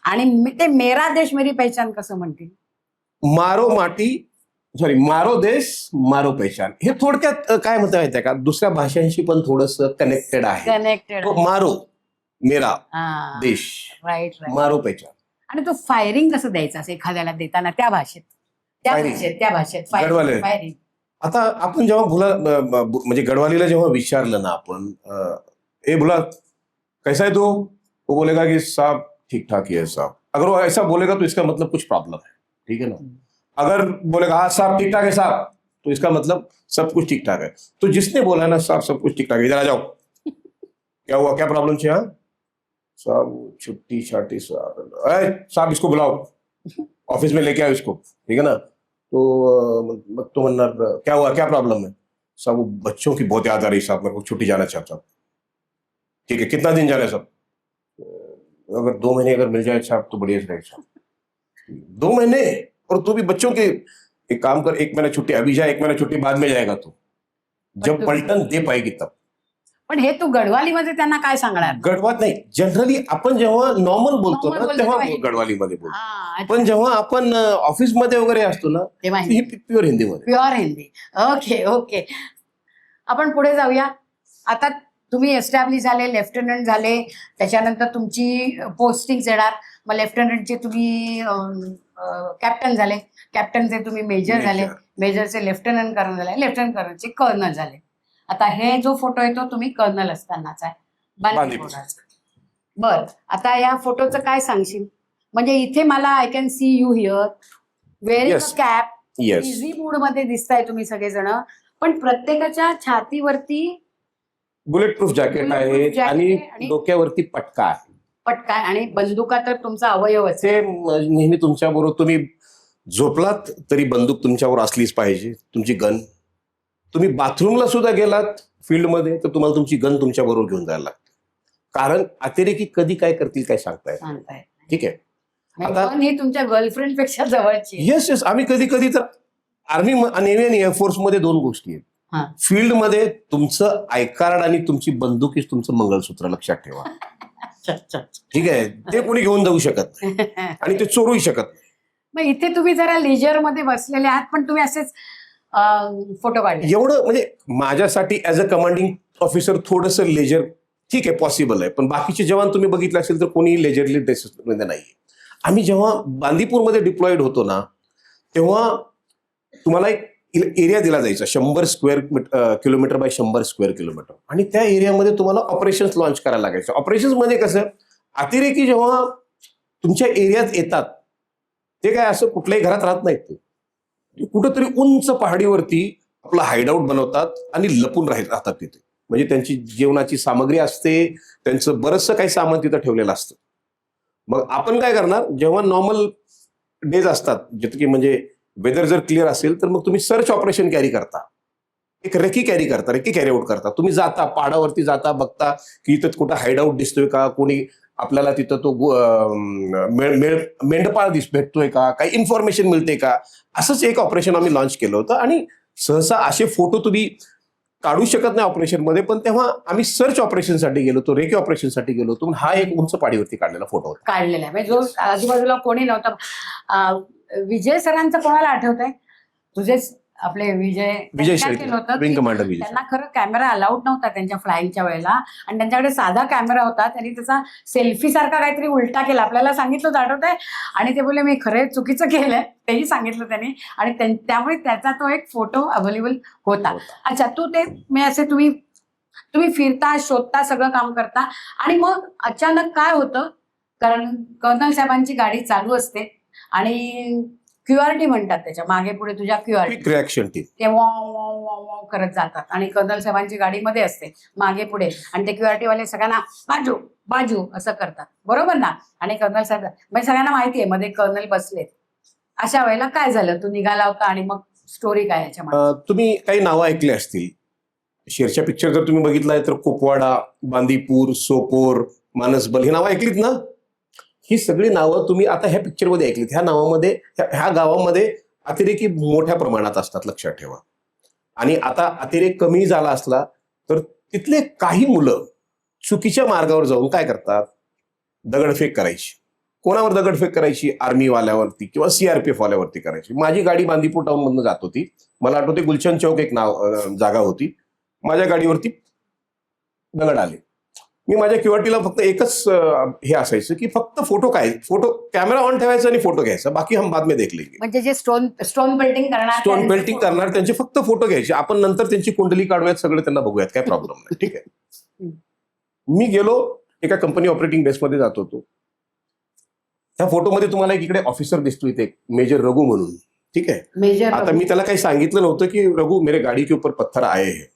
आणि ते मेरा देश मेरी पहचान कसं म्हणतील? मारो माटी, सॉरी, मारो देश मारो पहचान. हे थोडक्यात काय म्हणता माहितीये का, दुसऱ्या भाषांशी पण थोडस कनेक्टेड आहे. कनेक्टेड. तो मारो मेरा देश, राईट राईट. मारो पहचान. आणि तो फायरिंग कसं द्यायचा असं एखाद्याला देताना त्या भाषेत, त्या भाषेत गडवाले. फायरिंग. आता आपण जेव्हा म्हणजे गडवालीला जेव्हा विचारलं ना आपण, ए बुला कैसा है तू, वो बोलेगा कि साहब ठीक ठाक ही है साहब. अगर वो ऐसा बोलेगा तो इसका मतलब कुछ प्रॉब्लम है. ठीक है ना. अगर बोलेगा हाँ साहब ठीक ठाक है साहब, तो इसका मतलब सब कुछ ठीक ठाक है. तो जिसने बोला ना साहब सब कुछ ठीक ठाक है, इधर आ जाओ. क्या हुआ, क्या प्रॉब्लम है? हाँ साहब छुट्टी छाटी साहब इसको बुलाओ, ऑफिस में लेके आओ इसको. ठीक है ना. तो म्हणणार क्या हुआ, क्या प्रॉब्लम है? साहब वो बच्चों की बहुत याद आ रही साहब, मेरे को छुट्टी जाना चाहता. ठीक है, कितना दिन जाना है साहब? अगर 2 महीने अगर मिल जाए साहब तो बढ़िया रहेगा साहब. 2 महीने? और तू भी बच्चों के, एक काम कर, 1 महीना छुट्टी अभी जाए, 1 महीना छुट्टी बाद में जाएगा तू, जब पलटन दे पाएगी तब. पण हे तू गडवालीमध्ये त्यांना काय सांगणार? गडवात नाही, जनरली आपण जेव्हा नॉर्मल बोलतो Normal ना बोलतो तेव्हा तेव्हा गडवालीमध्ये बोलतो. हा, पण जेव्हा आपण ऑफिसमध्ये वगैरे असतो ना तेव्हा ही प्युअर हिंदीमध्ये. प्युअर हिंदी. Okay okay. आपण पुढे जाऊया. आता तुम्ही एस्टॅब्लिश झाले, लेफ्टनंट झाले, त्याच्यानंतर तुमची पोस्टिंग येणार. मग लेफ्टनंटचे तुम्ही कॅप्टन झाले, कॅप्टनचे तुम्ही मेजर झाले, मेजरचे लेफ्टनंट कर्नल झाले, लेफ्टनंट कर्नलचे कर्नल झाले. आता हे जो फोटो आहे तो तुम्ही कर्नल असतानाचा आहे, बांदीपुराचा. बर, आता या फोटोचं काय सांगशील? म्हणजे इथे मला I can see you here wearing a cap. Yes. Easy mood मध्ये दिसताय तुम्ही सगळेजण, पण प्रत्येकाच्या छातीवरती बुलेट प्रूफ जॅकेट आहे आणि डोक्यावरती पटका आहे. पटका आणि बंदुका तर तुमचा अवयवच आहे. ते नेहमी तुमच्या बरोबर, तुम्ही झोपलात तरी बंदूक तुमच्यावर असलीच पाहिजे, तुमची गन. तुम्ही बाथरूमला सुद्धा गेलात फील्डमध्ये तर तुम्हाला तुमची गन तुमच्या बरोबर घेऊन जायला लागते, कारण अतिरेकी कधी काय करतील काय सांगताय. ठीक आहे. आता ही तुमच्या गर्लफ्रेंड पेक्षा जवळची. Yes yes. आम्ही कधी कधी तर आर्मी, नेव्ही आणि एअरफोर्स मध्ये 2 गोष्टी आहेत. फील्डमध्ये तुमचं आय कार्ड आणि तुमची बंदुकीच तुमचं मंगळसूत्र, लक्षात ठेवा. ठीक आहे. ते कोणी घेऊन जाऊ शकत नाही आणि ते चोरूही शकत नाही. मग इथे तुम्ही जरा लेजर मध्ये बसलेले आहात, पण तुम्ही असेच फोटो काढले. एवढं म्हणजे माझ्यासाठी ऍज अ कमांडिंग ऑफिसर थोडंसं लेजर ठीक आहे, पॉसिबल आहे, पण बाकीचे जवान तुम्ही बघितले असेल तर कोणी लेजरली ड्रेसेस मध्ये नाही. आम्ही जेव्हा बांदीपूरमध्ये डिप्लॉइड होतो ना, तेव्हा तुम्हाला एक एरिया दिला जायचा 100 square kilometre bye 100 square kilometre, आणि त्या एरियामध्ये तुम्हाला ऑपरेशन्स लॉन्च करायला लागायचं. ऑपरेशन्स मध्ये कसं, अतिरेकी जेव्हा तुमच्या एरियात येतात ते काय असं कुठल्याही घरात राहत नाहीत. ते कुठंतरी उंच पहाडीवरती आपला हायडआउट बनवतात आणि लपून राहतात तिथे. म्हणजे त्यांची जेवणाची सामग्री असते, त्यांचं बरंचसं काही सामान तिथं ठेवलेलं असतं. मग आपण काय करणार, जेव्हा नॉर्मल डेज असतात, जिथे की म्हणजे वेदर जर क्लिअर असेल तर मग तुम्ही सर्च ऑपरेशन कॅरी करता, एक रेकी कॅरी आउट करता. तुम्ही जाता पहाडावरती जाता, बघता की इथं कुठं हाईडआउट दिसतोय का, कोणी आपल्याला तिथं तो मेंढपाळ भेटतोय का, काही इन्फॉर्मेशन मिळते का. असंच एक ऑपरेशन आम्ही लॉन्च केलं होतं. आणि सहसा असे फोटो तुम्ही काढू शकत नाही ऑपरेशनमध्ये, पण तेव्हा आम्ही सर्च ऑपरेशनसाठी गेलो होतो, रेकी ऑपरेशनसाठी गेलो होतो. हा एक उंच पाडीवरती काढलेला फोटो होता. काढलेला आहे म्हणजे जो आजूबाजूला कोणी नव्हतं. विजय सरांचं कोणाला आठवत आहे? तुझे आपले विजय विजय काय शेळके, केलं होतं विंग की कमांडर विजय. त्यांना खरं कॅमेरा अलाउड नव्हता त्यांच्या फ्लाईंगच्या वेळेला, आणि त्यांच्याकडे साधा कॅमेरा होता. त्यांनी त्याचा सेल्फी सारखा काहीतरी उलटा केला, आपल्याला सांगितलं होतं आठवत आहे. आणि ते बोलले मी खरं चुकीचं केलंय, तेही सांगितलं त्यांनी. आणि त्यामुळे त्याचा तो एक फोटो अवेलेबल होता. अच्छा, तू ते मी असे तुम्ही फिरता शोधता सगळं काम करता, आणि मग अचानक काय होतं, कारण कर्नल साहेबांची गाडी चालू असते आणि क्यूआरटी म्हणतात त्याच्या मागे पुढे तुझ्या क्यूआरटी क्विक रिॲक्शन टीम. ते वॉ करत जातात आणि कर्नल साहेबांची गाडीमध्ये असते मागे पुढे, आणि ते क्यूआरटी वाले सगळ्यांना बाजू बाजू असं करतात, बरोबर ना. आणि कर्नल साहेब म्हणजे सगळ्यांना माहिती आहे मध्ये कर्नल बसलेत. अशा वेळेला काय झालं, तू निघाला होता आणि मग स्टोरी काय याच्यामध्ये? तुम्ही काही नावं ऐकली असतील. शेरच्या पिक्चर जर तुम्ही बघितलाय तर कुपवाडा, बांदीपूर, सोपोर, मानसबल ही नावं ऐकलीत ना. ही सगळी नावं तुम्ही आता ह्या पिक्चरमध्ये ऐकलीत. ह्या नावामध्ये ह्या गावामध्ये अतिरेकी मोठ्या प्रमाणात असतात, लक्षात ठेवा. आणि आता अतिरेक कमी झाला असला तर तिथले काही मुलं चुकीच्या मार्गावर जाऊन काय करतात, दगडफेक करायची. कोणावर दगडफेक करायची? आर्मीवाल्यावरती किंवा सीआरपीएफ वाल्यावरती करायची. माझी गाडी बांदीपूर टाउन मधून जात होती. मला आठवते गुलशन चौक एक जागा होती. माझ्या गाडीवरती दगड आले. मी माझ्या क्यूआरटीला फक्त एकच हे असायचं की फक्त फोटो कॅमेरा ऑन ठेवायचा आणि फोटो घ्यायचा, बाकी हम बाद में देख लेंगे. म्हणजे जे स्टोन पेल्टिंग करणार त्यांचे फक्त फोटो घ्यायचे. आपण नंतर त्यांची कुंडली काढूयात, सगळं त्यांना बघूयात, काय प्रॉब्लेम नाही. ठीक आहे. मी गेलो एका कंपनी ऑपरेटिंग बेसमध्ये जात होतो. त्या फोटोमध्ये तुम्हाला एक इकडे ऑफिसर दिसतो, इथे मेजर रघु म्हणून. ठीक आहे. मेजर आता मी त्याला काही सांगितलं नव्हतं की रघु मेरे गाडी के ऊपर पत्थर आए हैं,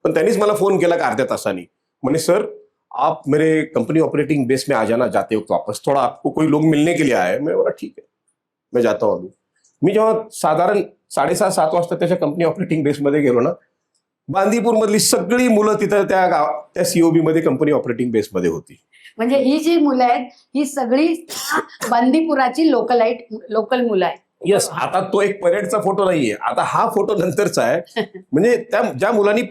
पण त्यांनीच मला फोन केला का अर्ध्या तासानी, म्हणे सर आप मेरे कंपनी ऑपरेटिंग बेस में आ जाना जाते वक्त वापस, थोड़ा आपको कोई लोग मिलने के लिए आए. मैं बोला ठीक है, मैं जाता हूँ अभी. मी जेव्हा साधारण 6:30-7 वाजता त्याच्या कंपनी ऑपरेटिंग बेसमध्ये गेलो ना, बांदीपूर मधली सगळी मुलं तिथं त्या सीओबी मध्ये कंपनी ऑपरेटिंग बेसमध्ये होती. म्हणजे ही जी मुलं आहेत ही सगळी बांदीपुराची लोकल मुलं आहेत. येस. आता तो एक परेडचा फोटो नाहीये, आता हा फोटो नंतरचा आहे. म्हणजे त्या ज्या मुलांनी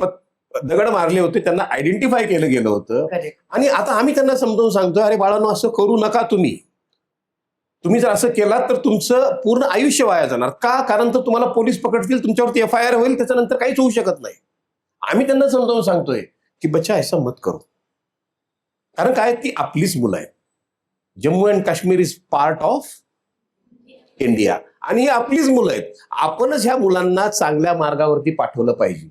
दगड मारले होते त्यांना आयडेंटिफाय केलं गेलं होतं. आणि आता आम्ही त्यांना समजावून सांगतोय, अरे बाळांनो असं करू नका. तुम्ही जर असं केलात तर तुमचं पूर्ण आयुष्य वाया जाणार. का? कारण तर तुम्हाला पोलीस पकडतील, तुमच्यावरती FIR होईल, त्याच्यानंतर काहीच होऊ शकत नाही. आम्ही त्यांना समजावून सांगतोय की बच्चा ऐसा मत करो. कारण काय, ती आपलीच मुलं आहेत. Jammu and Kashmir is part of India आणि ही आपलीच मुलं आहेत. आपणच ह्या मुलांना चांगल्या मार्गावरती पाठवलं पाहिजे.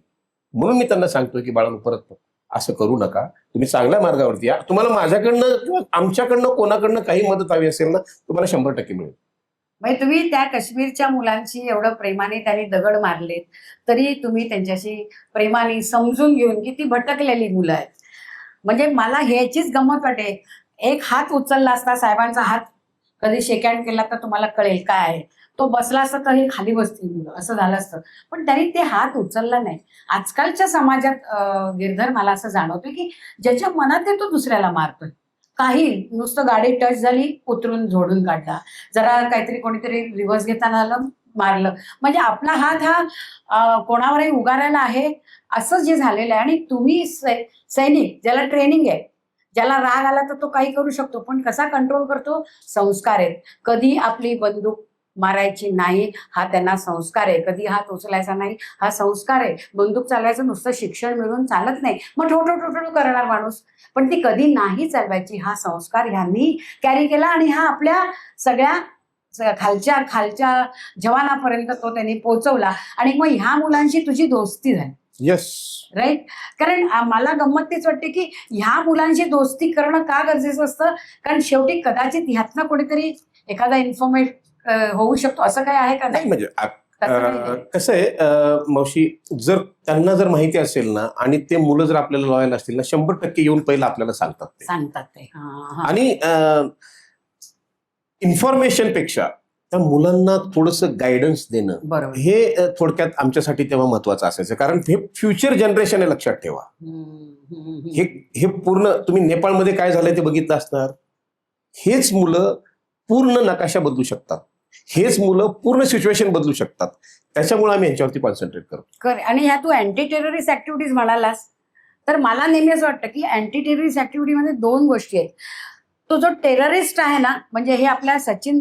म्हणून मी त्यांना सांगतोय की बाळांनो परत असं करू नका, तुम्ही चांगल्या मार्गावरती या. तुम्हाला माझ्याकडनं किंवा आमच्याकडनं कोणाकडनं काही मदत हवी असेल ना, तुम्हाला 100% मिळेल. म्हणजे तुम्ही त्या काश्मीरच्या मुलांची एवढं प्रेमाने त्यांनी दगड मारलेत तरी तुम्ही त्यांच्याशी प्रेमाने समजून घेऊन की ती भटकलेली मुलं आहेत. म्हणजे मला ह्याचीच गंमत वाटते. एक हात उचलला असता, साहेबांचा हात कधी शेक हँड केला तर तुम्हाला कळेल काय आहे. तो बसला असता तर हे खाली बसतील मुलं, असं झालं असतं. पण त्यांनी ते हात उचलला नाही. आजकालच्या समाजात गिरधर मला असं जाणवतं की ज्याच्या मनात आहे तो दुसऱ्याला मारतोय. काही नुसतं गाडी टच झाली उतरून झोडून काढला, जरा काहीतरी कोणीतरी रिव्हर्स घेताना आलं मारलं. म्हणजे आपला हात हा कोणावरही उगारायला आहे असं जे झालेलं आहे. आणि तुम्ही सैनिक ज्याला ट्रेनिंग आहे, ज्याला राग आला तर तो काही करू शकतो, पण कसा कंट्रोल करतो? संस्कार आहेत. कधी आपली बंदूक मारायची नाही हा त्यांना संस्कार आहे. कधी हात उचलायचा नाही हा संस्कार आहे. बंदूक चालवायचं नुसतं शिक्षण मिळून चालत नाही, मग ठोठो करणार माणूस, पण ती कधी नाही चालवायची हा संस्कार ह्यांनी कॅरी केला. आणि हा आपल्या सगळ्या खालच्या जवानापर्यंत तो त्यांनी पोहोचवला. आणि मग ह्या मुलांशी तुझी दोस्ती झाली. Yes, right. कारण मला गंमत तीच वाटते की ह्या मुलांची दोस्ती करणं का गरजेचं असतं, कारण शेवटी कदाचित ह्यातनं कोणीतरी एखादा इन्फॉर्मेट होऊ शकतो, असं काय आहे का? नाही म्हणजे कसं आहे मावशी, जर त्यांना जर माहिती असेल ना आणि ते मुलं जर आपल्याला लॉयल असतील ना, 100% येऊन पहिलं आपल्याला सांगतात ते. आणि इन्फॉर्मेशन पेक्षा त्या मुलांना थोडंसं गायडन्स देणं बरोबर. हे थोडक्यात आमच्यासाठी तेव्हा महत्वाचं असायचं, कारण हे फ्युचर जनरेशन आहे, लक्षात ठेवा. हे हे पूर्ण तुम्ही नेपाळमध्ये काय झालंय ते बघितलं असणार. हेच मुलं पूर्ण नकाशा बदलू शकतात, हेच मुलं पूर्ण सिच्युएशन बदलू शकतात. त्याच्यामुळे आम्ही यांच्यावरती कॉन्सन्ट्रेट करतो. आणि ह्या तू अँटी टेररिस्ट ऍक्टिव्हिटीज म्हणालास, तर मला नेहमी असं वाटतं की अँटी टेररिस्ट ऍक्टिव्हिटीमध्ये दोन गोष्टी आहेत. तो जो टेररिस्ट आहे ना, म्हणजे हे आपल्या सचिन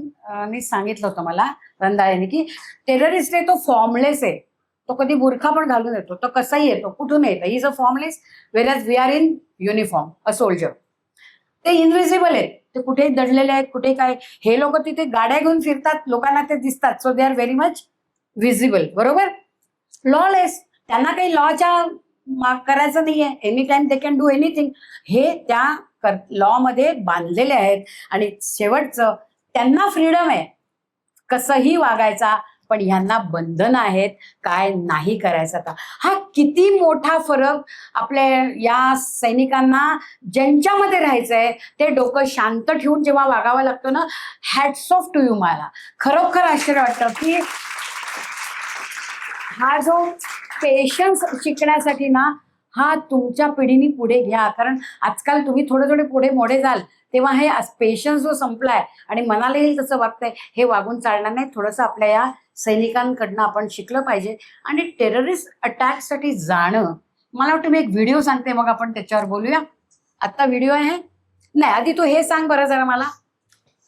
ने सांगितलं होतं मला, रंधाळेने, की टेररिस्ट आहे तो फॉर्मलेस आहे, तो कधी बुरखा पण घालून येतो, तो कसाही येतो, कुठून येतो, he is a formless, whereas we are in uniform, a soldier. ते इनव्हिजिबल आहेत, ते कुठेही दडलेले आहेत, कुठे काय. हे लोक तिथे गाड्या घेऊन फिरतात, लोकांना ते दिसतात, so they are very much visible. बरोबर. लॉलेस, त्यांना काही लॉच्या करायचं नाहीये, any time they can do anything. हे त्या लॉ मध्ये बांधलेले आहेत. आणि शेवटचं, त्यांना फ्रीडम आहे कसंही वागायचा, पण ह्यांना बंधन आहेत काय नाही करायचं. आता हा किती मोठा फरक आपल्या या सैनिकांना ज्यांच्यामध्ये राहायचंय ते डोकं शांत ठेवून जेव्हा वागावं लागतं ना, हॅट्स ऑफ टू यू. मला खरोखर आश्चर्य वाटतं की हा जो पेशन्स शिकण्यासाठी ना, हा तुमच्या पिढीने पुढे घ्या. कारण आजकाल तुम्ही थोडे थोडे पुढे मोठे जाल तेव्हा हे पेशन्स जो संपलाय आणि मनाला येईल तसं वागतंय, हे वागून चालणार नाही. थोडंसं आपल्या या सैनिकांकडनं आपण शिकलं पाहिजे. आणि टेररिस्ट अटॅकसाठी जाणं, मला वाटतं मी एक व्हिडिओ सांगते, मग आपण त्याच्यावर बोलूया. आता व्हिडिओ आहे नाही, आधी तू हे सांग बरं जरा मला.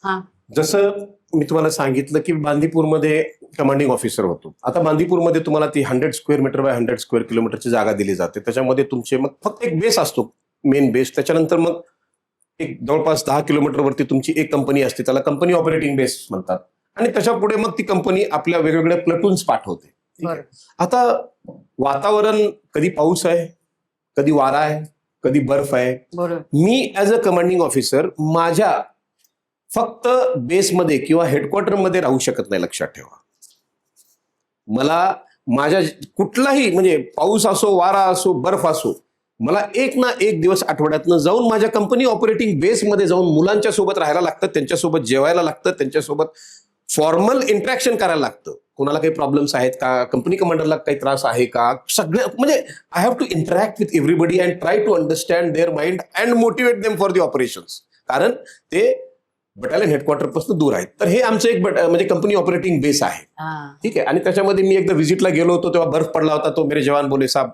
हा, जसं मी तुम्हाला सांगितलं की बांदीपूरमध्ये कमांडिंग ऑफिसर होतो. आता बांदीपूरमध्ये तुम्हाला ती 100 स्क्वेअर मीटर बाय 100 स्क्वेअर किलोमीटरची जागा दिली जाते. त्याच्यामध्ये तुमचे मग फक्त एक बेस असतो, मेन बेस. त्याच्यानंतर मग एक जवळपास 10 किलोमीटरवरती तुमची एक कंपनी असते, त्याला कंपनी ऑपरेटिंग बेस म्हणतात. आणि त्याच्या पुढे मग ती कंपनी आपल्या वेगवेगळ्या प्लटून्स पाठवते. बरं. आता वातावरण, कधी पाऊस आहे, कधी वारा आहे, कधी बर्फ आहे. बरोबर. मी ऍज अ कमांडिंग ऑफिसर माझ्या फक्त बेसमध्ये किंवा हेडक्वार्टरमध्ये राहू शकत नाही, लक्षात ठेवा. मला माझ्या कुठलाही, म्हणजे पाऊस असो, वारा असो, बर्फ असो, मला एक ना एक दिवस आठवड्यातनं जाऊन माझ्या कंपनी ऑपरेटिंग बेसमध्ये जाऊन मुलांच्या सोबत राहायला लागतं, त्यांच्यासोबत जेवायला लागतं, त्यांच्यासोबत फॉर्मल इंटरॅक्शन करायला लागतं. कोणाला काही प्रॉब्लेम्स आहेत का, कंपनी कमांडरला काही त्रास आहे का, सगळं, म्हणजे I have to interact with everybody and try to understand their mind and motivate them for the operations. कारण ते बटालियन हेडक्वार्टर पासून दूर आहेत. तर हे आमचं एक म्हणजे कंपनी ऑपरेटिंग बेस आहे. ठीक आहे. आणि त्याच्यामध्ये मी एकदा व्हिजिटला गेलो होतो, तेव्हा बर्फ पडला होता. तो मेरे जवान बोले साहब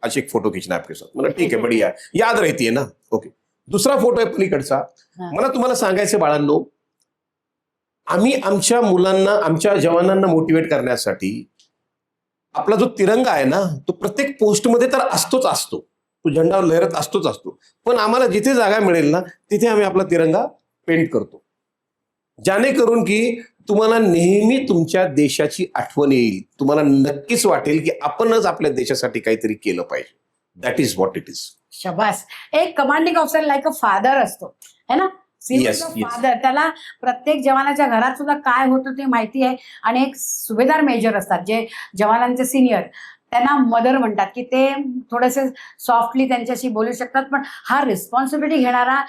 आज एक फोटो खींचना आपके साथ. मला ठीक आहे, बढिया, याद राहतीये ना. ओके. दुसरा फोटो आहे पलीकडचा. मला तुम्हाला सांगायचं बाळांनो, आम्ही आमच्या मुलांना, आमच्या जवानांना मोटिवेट करण्यासाठी आपला जो तिरंगा आहे ना, तो प्रत्येक पोस्टमध्ये तर असतोच असतो, तो झेंडा लहरत असतो. पण आम्हाला जिथे जागा मिळेल ना, तिथे आम्ही आपला तिरंगा पेंट करतो, ज्याने करून की तुम्हाला नेहमी तुमच्या देशाची आठवण येईल. तुम्हाला नक्कीच वाटेल की आपणच आपल्या देशासाठी काहीतरी केलं पाहिजे. That is what it is. शबास. एक commanding officer like a father असतो, है ना. Yes, yes. फादर, त्याला प्रत्येक जवानाच्या घरात सुद्धा काय होतं ते माहिती आहे. आणि एक सुभेदार मेजर असतात, जे जवानांचे सिनियर, त्यांना मदर म्हणतात, की ते थोडेसे सॉफ्टली त्यांच्याशी बोलू शकतात. पण हा रिस्पॉन्सिबिलिटी घेणारा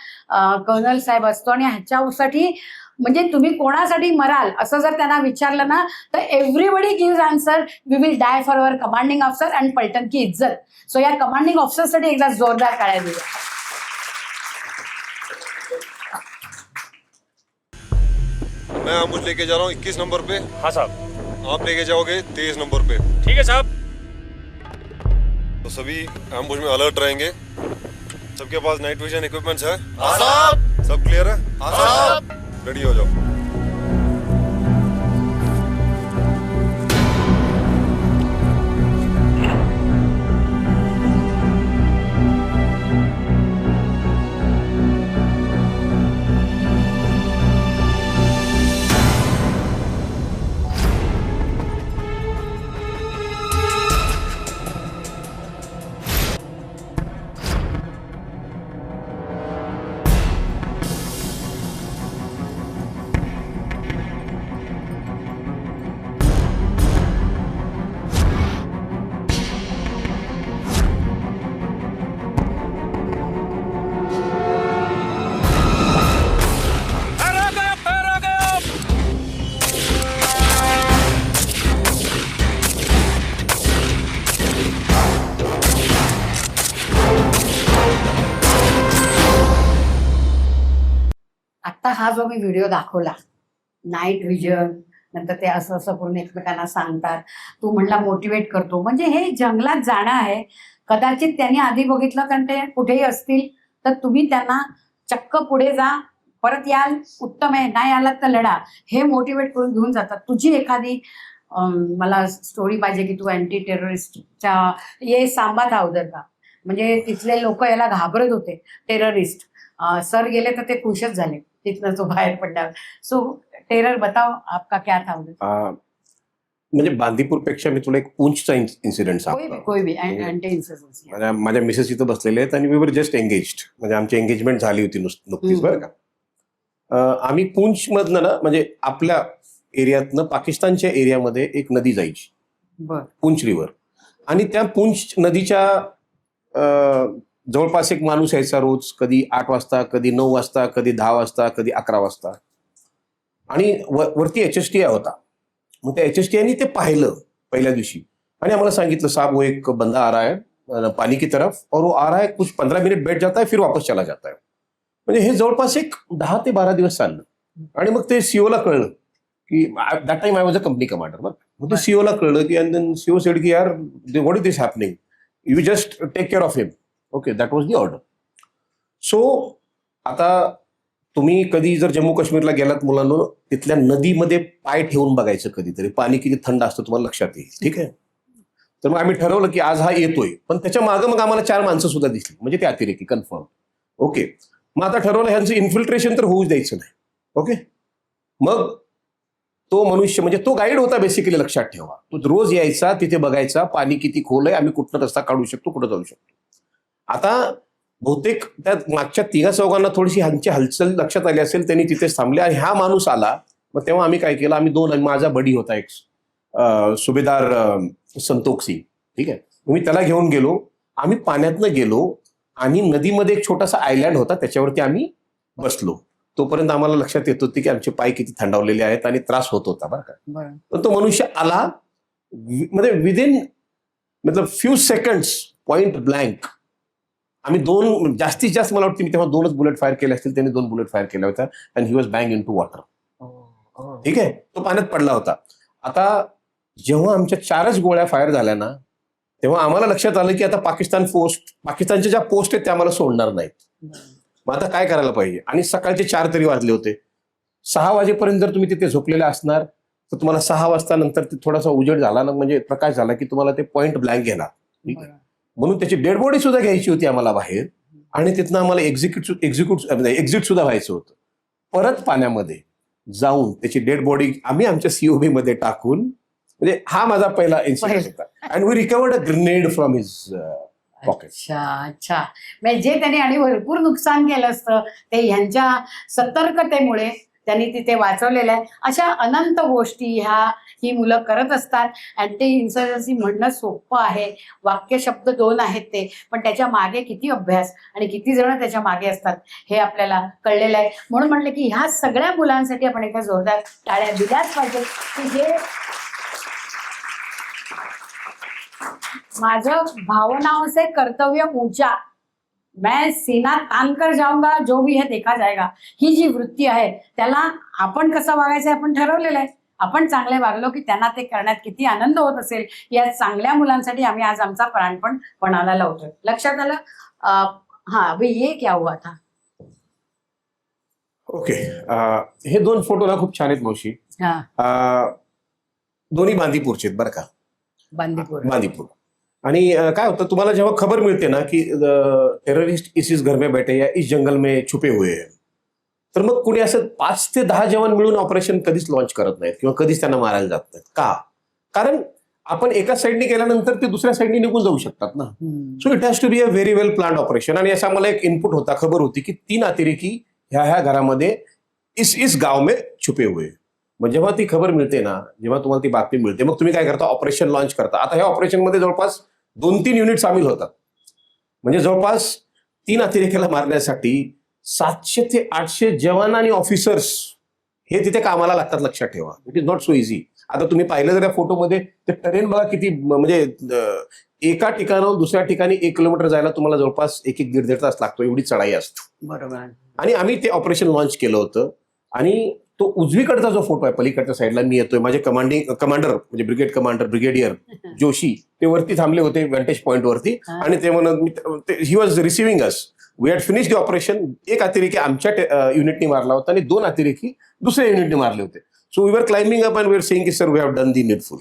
कर्नल साहेब असतो. आणि ह्याच्यासाठी म्हणजे तुम्ही कोणासाठी मराल असं जर त्यांना विचारलं ना, तर everybody gives answer, we will die for our commanding officer and पलटन की इज्जत. सो या कमांडिंग ऑफिसरसाठी एकदा जोरदार टाळ्या दिल्या. मैं आम्बुज लेके जा रहा हूँ 21 नंबर पे। हाँ साहब। आप लेके जाओगे 23 नंबर पे। ठीक है साहब। तो सभी एम्बुश में अलर्ट रहेंगे। सबके पास नाइट विजन इक्विपमेंट्स है? हाँ साहब। सब क्लियर है? हाँ साहब। रेडी हो जाओ। आता हा जो मी व्हिडिओ दाखवला, नाईट विजन, नंतर ते असं असं करून एकमेकांना सांगतात, तू म्हणला मोटिवेट करतो, म्हणजे हे जंगलात जाणं आहे. कदाचित त्यांनी आधी बघितलं, कारण ते कुठेही असतील तर तुम्ही त्यांना चक्क पुढे जा, परत याल उत्तम आहे, नाही आलात तर लढा, हे मोटिवेट करून घेऊन जातात. तुझी एखादी मला स्टोरी पाहिजे की तू अँटी टेररिस्टच्या ये सांबा था उधर का, म्हणजे तिथले लोक याला घाबरत होते, टेररिस्ट. सर गेले तर ते खुशच झाले तिथनं जो बाहेर पडल्यावर. सो टेरर बताओ आपका क्या था उधर. म्हणजे बांदीपूर पेक्षा मी तुला एक पूंछचा इन्सिडेंट सांगतो. कोई भी अँटी इन्सिडेंस. माझ्या मिसेस इथं बसलेले आहेत आणि वी वर जस्ट एंगेज्ड, म्हणजे आमची एंगेजमेंट झाली होती नुकतीच बरं का. आम्ही पूंछ मधनं ना, म्हणजे आपल्या एरियातनं पाकिस्तानच्या एरियामध्ये एक नदी जायची, पूंछ रिव्हर, आणि त्या पूंछ नदीच्या जवळपास एक माणूस यायचा रोज, कधी 8 वाजता, कधी 9 वाजता, कधी 10 वाजता, कधी 11 वाजता, आणि वरती HSTI होता. मग त्या HSTI ते पाहिलं पहिल्या दिवशी आणि आम्हाला सांगितलं, साहब वो एक बंदा आ रहा है पानी की तरफ और वो आ रहा है, कुछ 15 मिनिट बैठ जाता है फिर वापस चला जाता है. म्हणजे हे जवळपास एक 10 ते 12 दिवस चाललं. आणि मग ते सीओला कळलं की that time I was a company commander. मग ते सीओला कळलं की, अँड देन सीओ सेड की यार what is this happening, you just take care of him. Okay, that was the order. So आता तुम्ही कधी जर जम्मू काश्मीरला गेलात मुलांनो, तिथल्या नदीमध्ये पाय ठेवून बघायचं कधीतरी, पाणी किती थंड असतं तुम्हाला लक्षात येईल. ठीक आहे. तर मग आम्ही ठरवलं की आज हा येतोय, पण त्याच्या मागं मग आम्हाला 4 माणसं सुद्धा दिसली, म्हणजे ते अतिरेकी कन्फर्म. ओके, मग आता ठरवलं ह्यांचं इन्फिल्ट्रेशन तर होऊच द्यायचं नाही. ओके, मग तो मनुष्य, म्हणजे तो गाईड होता बेसिकली, लक्षात ठेवा. तो रोज यायचा, तिथे बघायचा पाणी किती खोल आहे, आम्ही कुठनं रस्ता काढू शकतो, कुठं जाऊ शकतो. आता बहुतेक त्या मागच्या 3-4 थोडीशी ह्यांची हालचाल लक्षात आली असेल, त्यांनी तिथेच थांबले आणि हा माणूस आला. मग तेव्हा आम्ही काय केलं, आम्ही 2, माझा बडी होता एक सुभेदार संतोख सिंग, ठीक आहे, मी त्याला घेऊन गेलो. आम्ही पाण्यातनं गेलो आणि नदीमध्ये एक छोटासा आयलँड होता, त्याच्यावरती आम्ही बसलो. तोपर्यंत आम्हाला लक्षात येत होती की आमचे पाय किती थंडावलेले आहेत आणि त्रास होत होता बरं का. पण तो मनुष्य आला, म्हणजे विदिन मतलब फ्यू सेकंड्स पॉइंट ब्लँक आम्ही 2, जास्तीत जास्त मला वाटतं मी तेव्हा 2च बुलेट फायर केले असतील, त्यांनी 2 बुलेट फायर केल्या होत्या, and he was bang into water. ठीक आहे, तो पाण्यात पडला होता. आता जेव्हा आमच्या 4च गोळ्या फायर झाल्या ना, तेव्हा आम्हाला लक्षात आलं की आता पाकिस्तानच्या ज्या पोस्ट आहेत त्या आम्हाला सोडणार नाहीत. मग आता काय करायला पाहिजे. आणि सकाळचे 4 तरी वाजले होते. 6 वाजेपर्यंत जर तुम्ही तिथे झोपलेले असणार तर तुम्हाला 6 वाजता नंतर ते थोडासा उजेड झाला ना, म्हणजे प्रकाश झाला की तुम्हाला ते पॉइंट ब्लँक घेणार. ठीक आहे, म्हणून त्याची डेड बॉडी सुद्धा घ्यायची होती आम्हाला बाहेर, आणि तिथनं आम्हाला एक्झिट सुद्धा व्हायचं होतं. परत पाण्यामध्ये जाऊन त्याची डेड बॉडी आम्ही आमच्या COB मध्ये टाकून, म्हणजे हा माझा पहिला इन्सिडेंट होता. And we recovered a grenade from his pocket. अच्छा, म्हणजे जे त्यांनी आणि भरपूर नुकसान केलं असतं ते ह्यांच्या सतर्कतेमुळे त्यांनी तिथे वाचवलेलं आहे. अशा अनंत गोष्टी ही मुलं करत असतात. अँटी इन्सर्जन्सी म्हणणं सोपं आहे, वाक्य शब्द 2 आहेत ते, पण त्याच्या मागे किती अभ्यास आणि किती जण त्याच्या मागे असतात हे आपल्याला कळलेलं आहे. म्हणून म्हटलं की ह्या सगळ्या मुलांसाठी आपण एका जोरदार टाळ्या दिल्याच पाहिजे की जे माझं भावनाओं से कर्तव्य ऊंचा, मैं सीना तान कर जाऊंगा, जो भी है देखा जाएगा, ही जी वृत्ती आहे त्याला आपण कसं वागायचं आपण ठरवलेलं आहे. आपण चांगले वागलो की त्यांना ते करण्यात किती आनंद होत असेल. या चांगल्या मुलांसाठी आम्ही आज आमचा प्राणपण पणाला लावतोय. लक्षात आलं. हा, अभी ये क्या हुआ था. ओके, हे 2 फोटो ना खूप छान आहेत मावशी. दोन्ही बांदीपूरचे आहेत बरं का. बांदीपूर. आणि काय होतं, तुम्हाला जेव्हा खबर मिळते ना की टेररिस्ट इस घर में बैठे या इस जंगल में छुपे हुए हैं, तर मग कुणी असं 5 ते 10 जवान मिळून ऑपरेशन कधीच लॉन्च करत नाहीत किंवा कधीच त्यांना मारायला जात नाहीत. का? कारण आपण एका साईडने केल्यानंतर ते दुसऱ्या साईडने निघून जाऊ शकतात ना. So it has to be a very well planned operation. आणि असा मला एक इनपुट होता, खबर होती की 3 अतिरेकी ह्या घरामध्ये इस गाव में छुपे हुए. मग जेव्हा ती खबर मिळते ना, जेव्हा तुम्हाला ती बातमी मिळते, मग तुम्ही काय करता, ऑपरेशन लॉन्च करता. आता ह्या ऑपरेशनमध्ये जवळपास 2-3 युनिट सामील होतात. म्हणजे जवळपास 3 अतिरेक्याला मारण्यासाठी 700 ते 800 जवान आणि ऑफिसर्स हे तिथे कामाला लागतात. लक्षात ठेवा, it is not so easy. आता तुम्ही पाहिलं जर या फोटोमध्ये ते टेरेन बघा किती, म्हणजे एका ठिकाणाहून दुसऱ्या ठिकाणी 1 किलोमीटर जायला तुम्हाला जवळपास 1-1.5 तास लागतो, एवढी चढाई असतो. बरोबर. आणि आम्ही ते ऑपरेशन लॉन्च केलं होतं. आणि तो उजवीकडचा जो फोटो आहे, पलीकडच्या साईडला मी येतोय, माझे कमांडर म्हणजे ब्रिगेड कमांडर ब्रिगेडियर जोशी ते वरती थांबले होते व्हॅन्टेज पॉईंट वरती. आणि ते म्हणत he was receiving us. We had finish the operation. एक अतिरेकी आमच्या युनिटनी मारला होता आणि 2 अतिरेकी दुसऱ्या युनिटने मारले होते. So we were climbing up and we were saying की sir we have done the needful.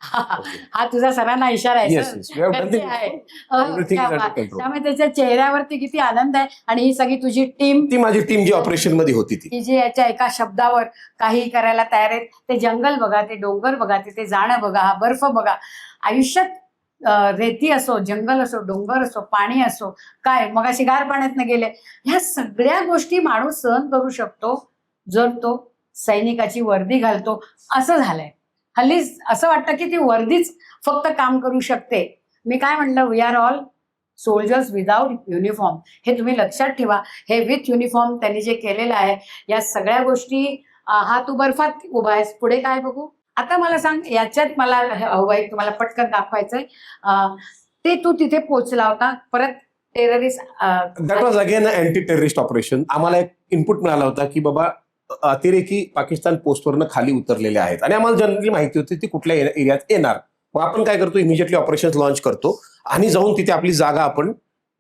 हा तुझा सरांना इशारा आहे. Yes, sir. yes. We have done करते the- आहे. Everything क्या is under बात. control. त्यामुळे त्याच्या चेहऱ्यावरती किती आनंद आहे. आणि ही सगळी तुझी टीम ती माझी टीम जी ऑपरेशन मध्ये होती ती. की जी याच्या एका शब्दावर काही करायला तयार आहेत. ते जंगल बघा, ते डोंगर बघा, ते जाणं बघा, हा बर्फ बघा. आयुष्यात रेती असो, जंगल असो, डोंगर असो, पाणी असो, काय मग अशी गार पाण्यातनं गेले, ह्या सगळ्या गोष्टी माणूस सहन करू शकतो जर तो सैनिकाची वर्दी घालतो. असं झालंय हल्ली. असं वाटतं की ती वर्दीच फक्त काम करू शकते. मी काय म्हणलं, we are all soldiers without uniform. हे तुम्ही लक्षात ठेवा. हे विथ युनिफॉर्म त्यांनी जे केलेलं आहे, या सगळ्या गोष्टी. हा तू बर्फात उभा आहेस, पुढे काय बघू. आता मला सांग, याच्यात मला हवंय तुम्हाला पटकन दाखवायचंय. ते तू तिथे पोहोचला होता, परत terrorist. That was again anti terrorist operation. आम्हाला एक इनपुट मिळाला होता की बाबा अतिरेकी पाकिस्तान पोस्टवरनं खाली उतरलेले आहेत आणि आम्हाला जनरली माहिती होती ती कुठल्या एरियात येणार. मग आपण काय करतो, इमिजिएटली ऑपरेशन लॉन्च करतो आणि जाऊन तिथे आपली जागा आपण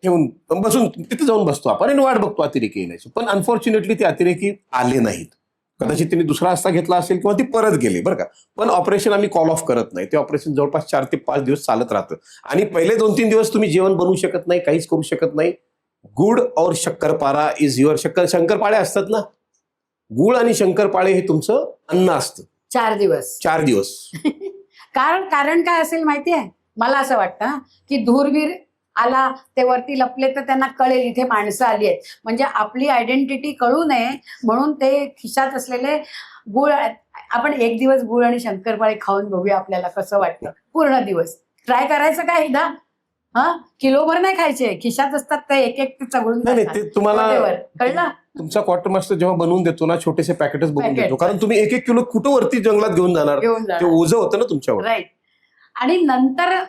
ठेवून बसून तिथे जाऊन बसतो आपण आणि वाट बघतो अतिरेकी येण्याची. पण अनफॉर्च्युनेटली ते अतिरेकी आले नाहीत. कदाचित त्यांनी दुसरा रस्ता घेतला असेल किंवा ती परत गेले बरं का. पण ऑपरेशन आम्ही कॉल ऑफ करत नाही. ते ऑपरेशन जवळपास 4 ते 5 दिवस चालत राहतं. आणि पहिले 2-3 दिवस तुम्ही जेवण बनवू शकत नाही, काहीच करू शकत नाही. गुड और शक्करपारा इज युअर. शंकरपाळे असतात ना, गुळ आणि शंकरपाळे हे तुमचं अन्न असतं 4 दिवस. 4 दिवस. कारण काय असेल माहिती आहे मला. असं वाटतं की धूरवीर आला, ते वरती लपले तर त्यांना कळेल इथे माणसं आली आहेत. म्हणजे आपली आयडेंटिटी कळू नये म्हणून ते खिशात असलेले गुळ. आपण 1 दिवस गुळ आणि शंकरपाळे खाऊन बघूया आपल्याला कसं वाटतं. पूर्ण दिवस ट्राय करायचं का एकदा. किलोभर नाही खायचे, खिशात असतात ते एक ते चघळून नाही खातात. ते तुम्हाला कळलं. तुमचा क्वार्टर मास्टर जेव्हा बनवून देतो ना, छोटेसे पॅकेटच बघून Packet. देतो. कारण तुम्ही 1-1 किलो कुठं वरती जंगलात घेऊन जाणार, घेऊन ते जा. ओझं होतं ना तुमच्यावर. राईट. आणि नंतर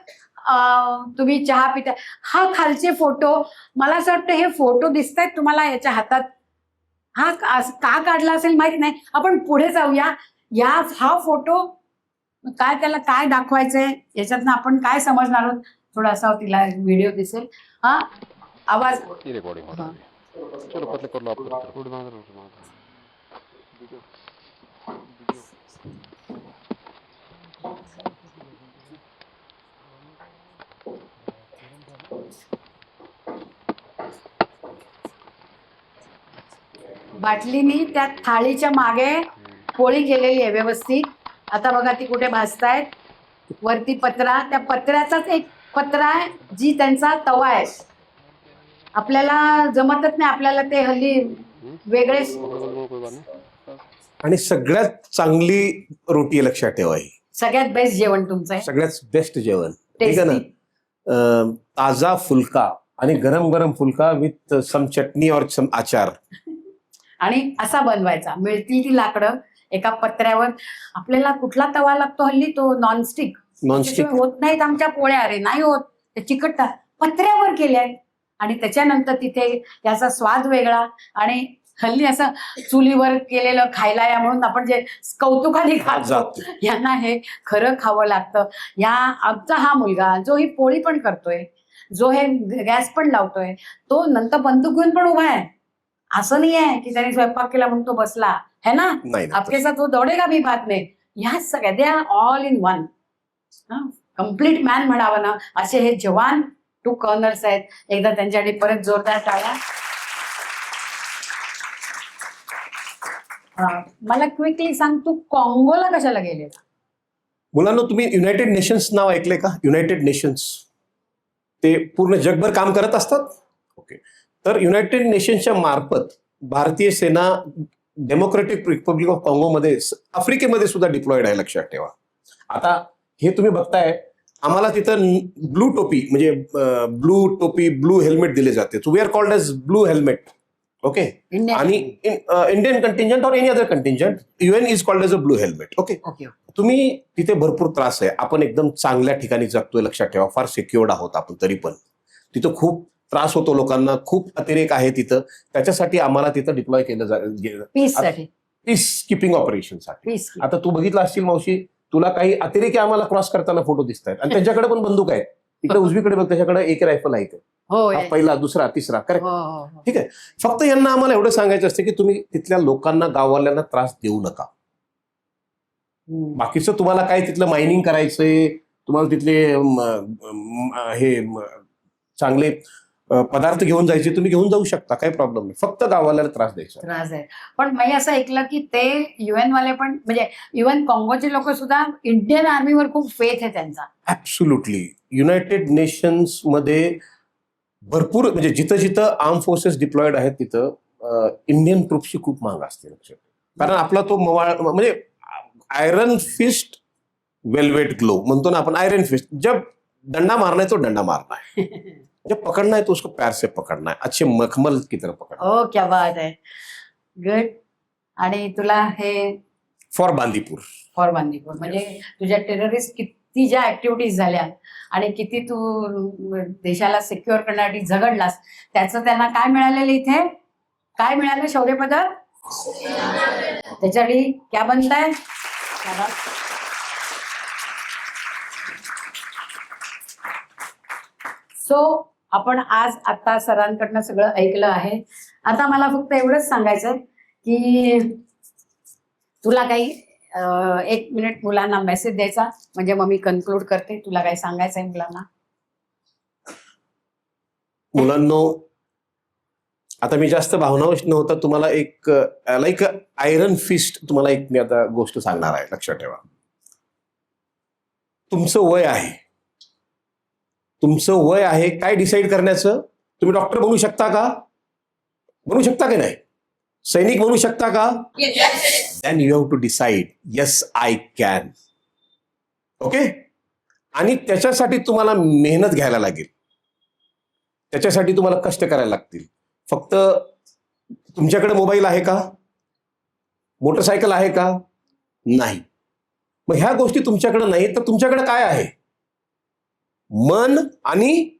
तुम्ही चहा पिता. हा खालचे फोटो, मला असं वाटतं हे फोटो दिसत आहेत तुम्हाला याच्या हातात. हा का काढला असेल माहित नाही. आपण पुढे जाऊया. हा फोटो काय, त्याला काय दाखवायचंय, याच्यातनं आपण काय समजणार आहोत. थोडासा तिला व्हिडिओ दिसेल. आवाज. हा. चलो पतले कर लो आप थोड़ी मांग रहे हो बाटलीनी त्या थाळीच्या मागे पोळी केलेली आहे व्यवस्थित. आता बघा ती कुठे भाजतायत. वरती पत्रा, त्या पत्र्याचाच एक पत्रा आहे जी त्यांचा तवा आहे. आपल्याला जमतच नाही, आपल्याला ते हल्ली वेगळे. कोई बात नहीं. आणि सगळ्यात चांगली रोटी आहे, लक्षात ठेवा. ही सगळ्यात बेस्ट जेवण तुमचं आहे. सगळ्यात बेस्ट जेवण, ठीक आहे ना. ताजा फुलका आणि गरम गरम फुलका विथ सम चटणी और सम आचार. आणि असा बनवायचा. मिळतील ती लाकडं एका पत्र्यावर. आपल्याला कुठला तवा लागतो हल्ली, तो नॉनस्टिक. होत नाहीत आमच्या पोळ्या. अरे नाही होत, ते चिकटतात. पत्र्यावर केल्या आणि त्याच्यानंतर तिथे याचा स्वाद वेगळा. आणि हल्ली असं चुलीवर केलेलं खायला या म्हणून आपण जे कौतुकाने खातो, यांना हे खरं खावं लागतं. आमचा हा मुलगा जो ही पोळी पण करतोय, जो हे गॅस पण लावतोय, तो नंतर बंदूक घेऊन पण उभा आहे. असं नाही आहे की त्याने स्वयंपाक केला म्हणून तो बसला है ना. आपके साथ वो दौडेगा भी बाद में. ह्या सगळ्या they are all in one. Complete man म्हणावं ना, असे हे जवान 2 कर्नल्स आहेत. एकदा त्यांच्यासाठी परत जोरदार टाळ्या. मला क्विकली सांग, तू कॉंगोला कशाला गेलेला. मुलांना तुम्ही युनायटेड नेशन्स नाव ऐकलंय का. युनायटेड नेशन्स ते पूर्ण जगभर काम करत असतात. ओके. तर युनायटेड नेशन्सच्या मार्फत भारतीय सेना डेमोक्रेटिक रिपब्लिक ऑफ काँगोमध्ये, आफ्रिकेमध्ये सुद्धा डिप्लॉइड आहे, लक्षात ठेवा. आता हे तुम्ही बघताय, आम्हाला तिथं ब्लू टोपी म्हणजे ब्लू हेल्मेट दिले जाते. So we are called as blue helmet. Okay. आणि इंडियन कंटिंजंट और any other contingent, UN is called as a blue helmet. Okay. तुम्ही तिथे भरपूर त्रास आहे. आपण एकदम चांगल्या ठिकाणी जगतोय, लक्षात ठेवा. फार सिक्युअर्ड आहोत आपण, तरी पण तिथं खूप त्रास होतो लोकांना, खूप अतिरेक आहे तिथं. त्याच्यासाठी आम्हाला तिथं डिप्लॉय केलं पीस साठी, पीस किपिंग ऑपरेशनसाठी. पीस. आता तू बघितलं असशील मावशी, तुला काही अतिरेकी आम्हाला क्रॉस करताना फोटो दिसत आहेत आणि त्यांच्याकडे पण बंदूक आहेत. इकडे उजवीकडे बघ, त्याच्याकडे एक रायफल आहे. हो हा पहिला, दुसरा, तिसरा, करेक्ट. ठीक आहे. फक्त यांना आम्हाला एवढं सांगायचं असतं की तुम्ही तिथल्या लोकांना, गाववाल्यांना त्रास देऊ नका. बाकीचं तुम्हाला काय तिथलं मायनिंग करायचंय, तुम्हाला तिथले चांगले पदार्थ घेऊन जायचे, तुम्ही घेऊन जाऊ शकता, काही प्रॉब्लेम नाही. फक्त गावाला त्रास द्यायचा. त्रास आहे. पण मी असं ऐकलं की ते UN वाले पण, म्हणजे इव्हन काँगोचे लोक सुद्धा इंडियन आर्मीवर खूप फेथ आहे त्यांचा. ऍब्सोल्युटली. युनायटेड नेशन्स मध्ये भरपूर, म्हणजे जिथं जिथं आर्म फोर्सेस डिप्लॉइड आहेत तिथं इंडियन ट्रुप्सची खूप माग असते, लक्षात. कारण आपला तो म्हणजे आयरन फिस्ट वेलवेट ग्लो म्हणतो ना आपण. आयरन फिस्ट, जब डंडा मारना है तो डंडा मारना है, जब पकड़ना है तो उसको प्यार से पकड़ना है, अच्छे मखमल की तरह पकड़ना. ओ क्या बात आहे, गुड. आणि तुला हे फॉर बांदीपूर. फॉर बांदीपूर म्हणजे तुझ्या टेररिस्ट किती ज्या ऍक्टिव्हिटीज झाल्या आणि किती तू देशाला सिक्युअर करण्यासाठी झगडलास, त्याचं त्यांना काय मिळालेलं इथे, काय मिळालं शौर्य पदक. त्याच्यासाठी क्या बनताय. सो आपण आज आता सरांकडनं सगळं ऐकलं आहे. आता मला फक्त एवढंच सांगायचं की तुला काही 1 मिनिट मुलांना मेसेज द्यायचा, म्हणजे मग मी कन्क्लूड करते. तुला काही सांगायचं आहे मुलांना. मुलांनो, आता मी जास्त भावनावश नव्हता, तुम्हाला एक लाईक आयरन फिस्ट तुम्हाला एक मी आता गोष्ट सांगणार आहे, लक्षात ठेवा. तुमचं वय आहे, तुमचं वय आहे काय डिसाईड करण्याचं. तुम्ही डॉक्टर बनू शकता का, बनू शकता की नाही, सैनिक बनू शकता का. Then you have to decide, yes I can. Okay. आणि त्याच्यासाठी तुम्हाला मेहनत घ्यायला लागेल, त्याच्यासाठी तुम्हाला कष्ट करायला लागतील. फक्त तुमच्याकडे मोबाईल आहे का, मोटरसायकल आहे का, नाही. मग ह्या गोष्टी तुमच्याकडे नाही तर तुमच्याकडे काय आहे, मन आणि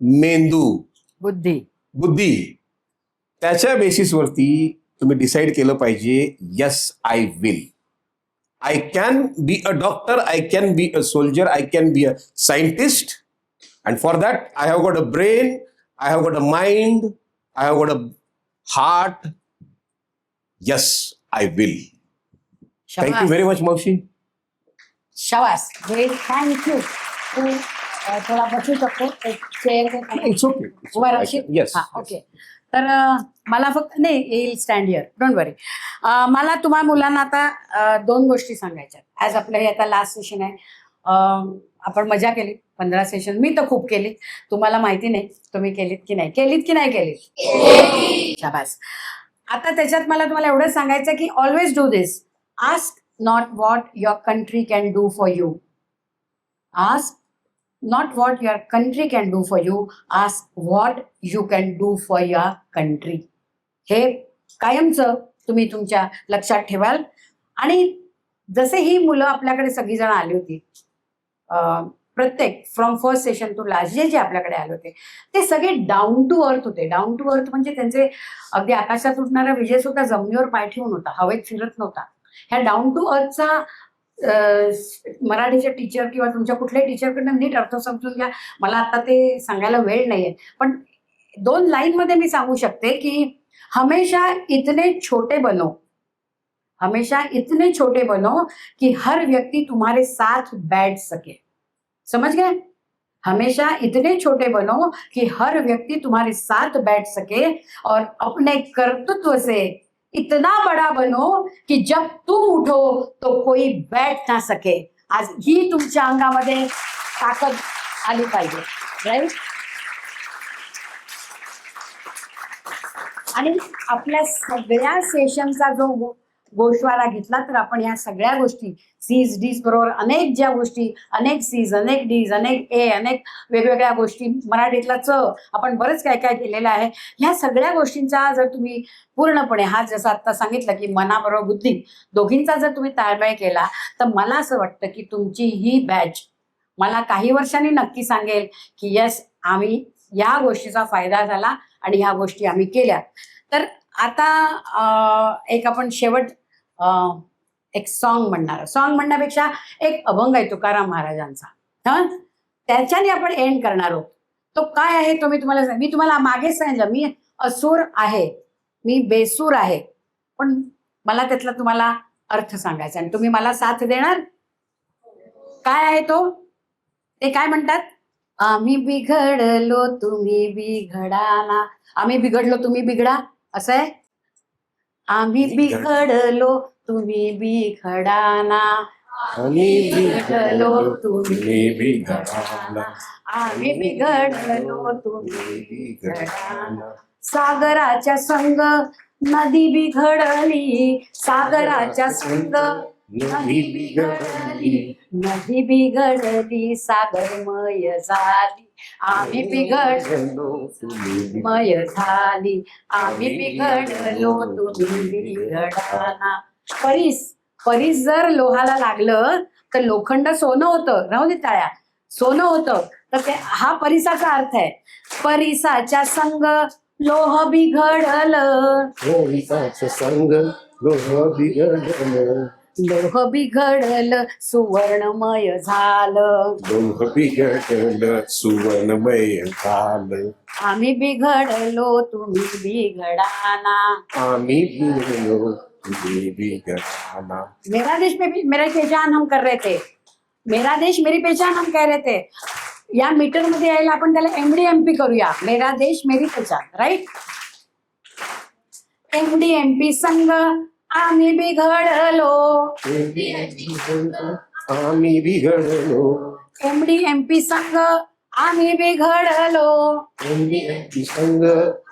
मेंदू, बुद्धी. बुद्धी. त्याच्या बेसिसवरती तुम्ही डिसाईड केलं पाहिजे, yes I will, I can be a doctor, I can be a soldier, I can be a scientist, and for that I have got a brain, I have got a mind, I have got a heart. Yes, I will. Thank you very much, Maushi. शाबास, great, thank you. तू थोडा बसू शकतो एक chair. It's okay. उभा राहशील. Yes. हा, okay. तर मला फक्त नाही, येईल स्टँड हिअर, डोंट वरी. मला तुम्हा मुलांना आता 2 गोष्टी सांगायच्या. आज आपलं हे आता लास्ट सेशन आहे. आपण मजा केली 15 सेशन. मी तर खूप केली, तुम्हाला माहिती नाही तुम्ही केलीत की नाही, केलीत की नाही केलीत. शाबास. आता त्याच्यात मला तुम्हाला एवढंच सांगायचं की always do this. Ask not what your country can do for you. Ask not what your country can do for you, ask what you can do for your country. हे कायमचं तुम्ही तुमच्या लक्षात ठेवाल. आणि जसे ही मुलं आपल्याकडे सगळीजण आली होती, प्रत्येक from first session to last जे जे आपल्याकडे आले होते ते सगळे डाऊन टू अर्थ होते. डाऊन टू अर्थ म्हणजे त्यांचे अगदी आकाशात उठणारा विजय सुद्धा जमिनीवर पाय ठेवून होता, हवेत फिरत नव्हता. ह्या डाऊन टू अर्थचा मराठीचे टीचर किंवा तुमच्या कुठल्याही टीचरकडनं नीट अर्थ समजून घ्या. मला आता ते सांगायला वेळ नाहीये, पण 2 लाईनमध्ये मी सांगू शकते की हमेशा इतने छोटे बनो, हमेशा इतने छोटे बनो कि हर व्यक्ति तुम्हारे साथ बैठ सके. समझ गए. हमेशा इतने छोटे बनो कि हर व्यक्ति तुम्हारे साथ बैठ सके और अपने कर्तृत्व से इतना बड़ा बनो कि जब तुम उठो तो कोई बैठ ना सके. आज ही तुमच्या अंगामध्ये ताकद आली पाहिजे, राईट. आणि आपल्या सगळ्या सेशनचा जो गोषवारा घेतला तर आपण ह्या सगळ्या गोष्टी सीज डीज बरोबर अनेक ज्या गोष्टी, अनेक सीज, अनेक डीज, अनेक ए, अनेक वेगवेगळ्या गोष्टी, मराठीतला च, आपण बरंच काय काय केलेलं आहे. ह्या सगळ्या गोष्टींचा जर तुम्ही पूर्णपणे, हा जसं आता सांगितलं की मनाबरोबर बुद्धी दोघींचा जर तुम्ही ताळमेळ केला, तर मला असं वाटतं की तुमची ही बॅच मला काही वर्षांनी नक्की सांगेल की यस, आम्ही या गोष्टीचा फायदा झाला आणि ह्या गोष्टी आम्ही केल्या. तर आता एक आपण शेवट एक सॉन्ग म्हणणार. सॉन्ग म्हणण्यापेक्षा एक अभंग आहे तुकाराम महाराजांचा, हा, त्याच्याने आपण एंड करणार आहोत. तो काय आहे तो मी तुम्हाला मागे सांगितलं. मी असूर आहे, मी बेसूर आहे, पण मला त्यातला तुम्हाला अर्थ सांगायचा आणि तुम्ही मला साथ देणार. काय आहे तो? ते काय म्हणतात? आम्ही बिघडलो तुम्ही बिघडाना. आम्ही बिघडलो तुम्ही बिघडा, असं आहे. आम्ही बिघडलो तुम्ही बिघडाना. आम्ही बिघडलो तुम्ही बिघडाना. आम्ही बिघडलो तुम्ही बिघडाना. सागराच्या संग नदी बिघडली, सागराच्या संग नदी बिघडली, नदी बिघडली सागरमय झाली. आम्ही बिघडलो मय झाली, आम्ही बिघडलो तुम्ही बिघडाना. परीस जर लोहाला लागलं तर लोखंड सोनं होतं, राहू दे टाळ्या, सोनं होतं. तर ते हा परिसाचा अर्थ आहे. परिसाच्या संग लोह बिघडलं, संग लोह बिघडलं, लोह बिघडलं सुवर्णमय झालं. लोह बिघडलं सुवर्णमय झालं. आम्ही बिघडलो तुम्ही बिघडाना. आम्ही बिघडलो तुम्ही बिघडाना. मेरा देश मेरी पहचान हम कर रहे थे, मेरा देश मेरी पहचान हम कह रहे थे. या मीटर मध्ये यायला आपण त्याला MDMP करूया. मेरा देश मेरी पहचान, राईट. MDMP संघ आम्ही बिघडलो, आम्ही बिघडलो. MDMP संघ आम्ही बिघडलो, संग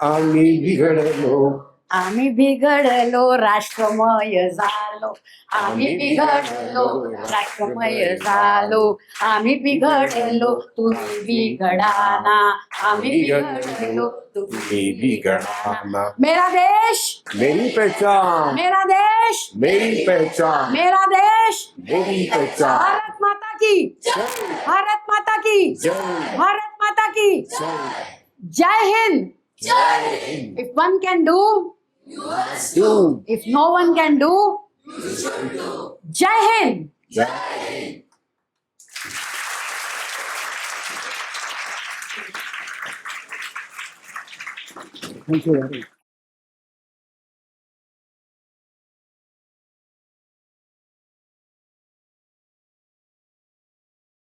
आम्ही बिघडलो. आम्ही बिघडलो राष्ट्रमय झालो. आम्ही बिघडलो राष्ट्रमय झालो. आम्ही बिघडलो तुम्ही बिघडाना. आम्ही बिघडलो तुम्ही बिघडाना. मेरा देश मेरी पहचान, मेरा देश मेरी पहचान, मेरा देश. मेरी पहचान. भारत माता की, भारत माता की, भारत माता की. जय Hind. If one can do, if no one can do, Jai Hind. Thank you.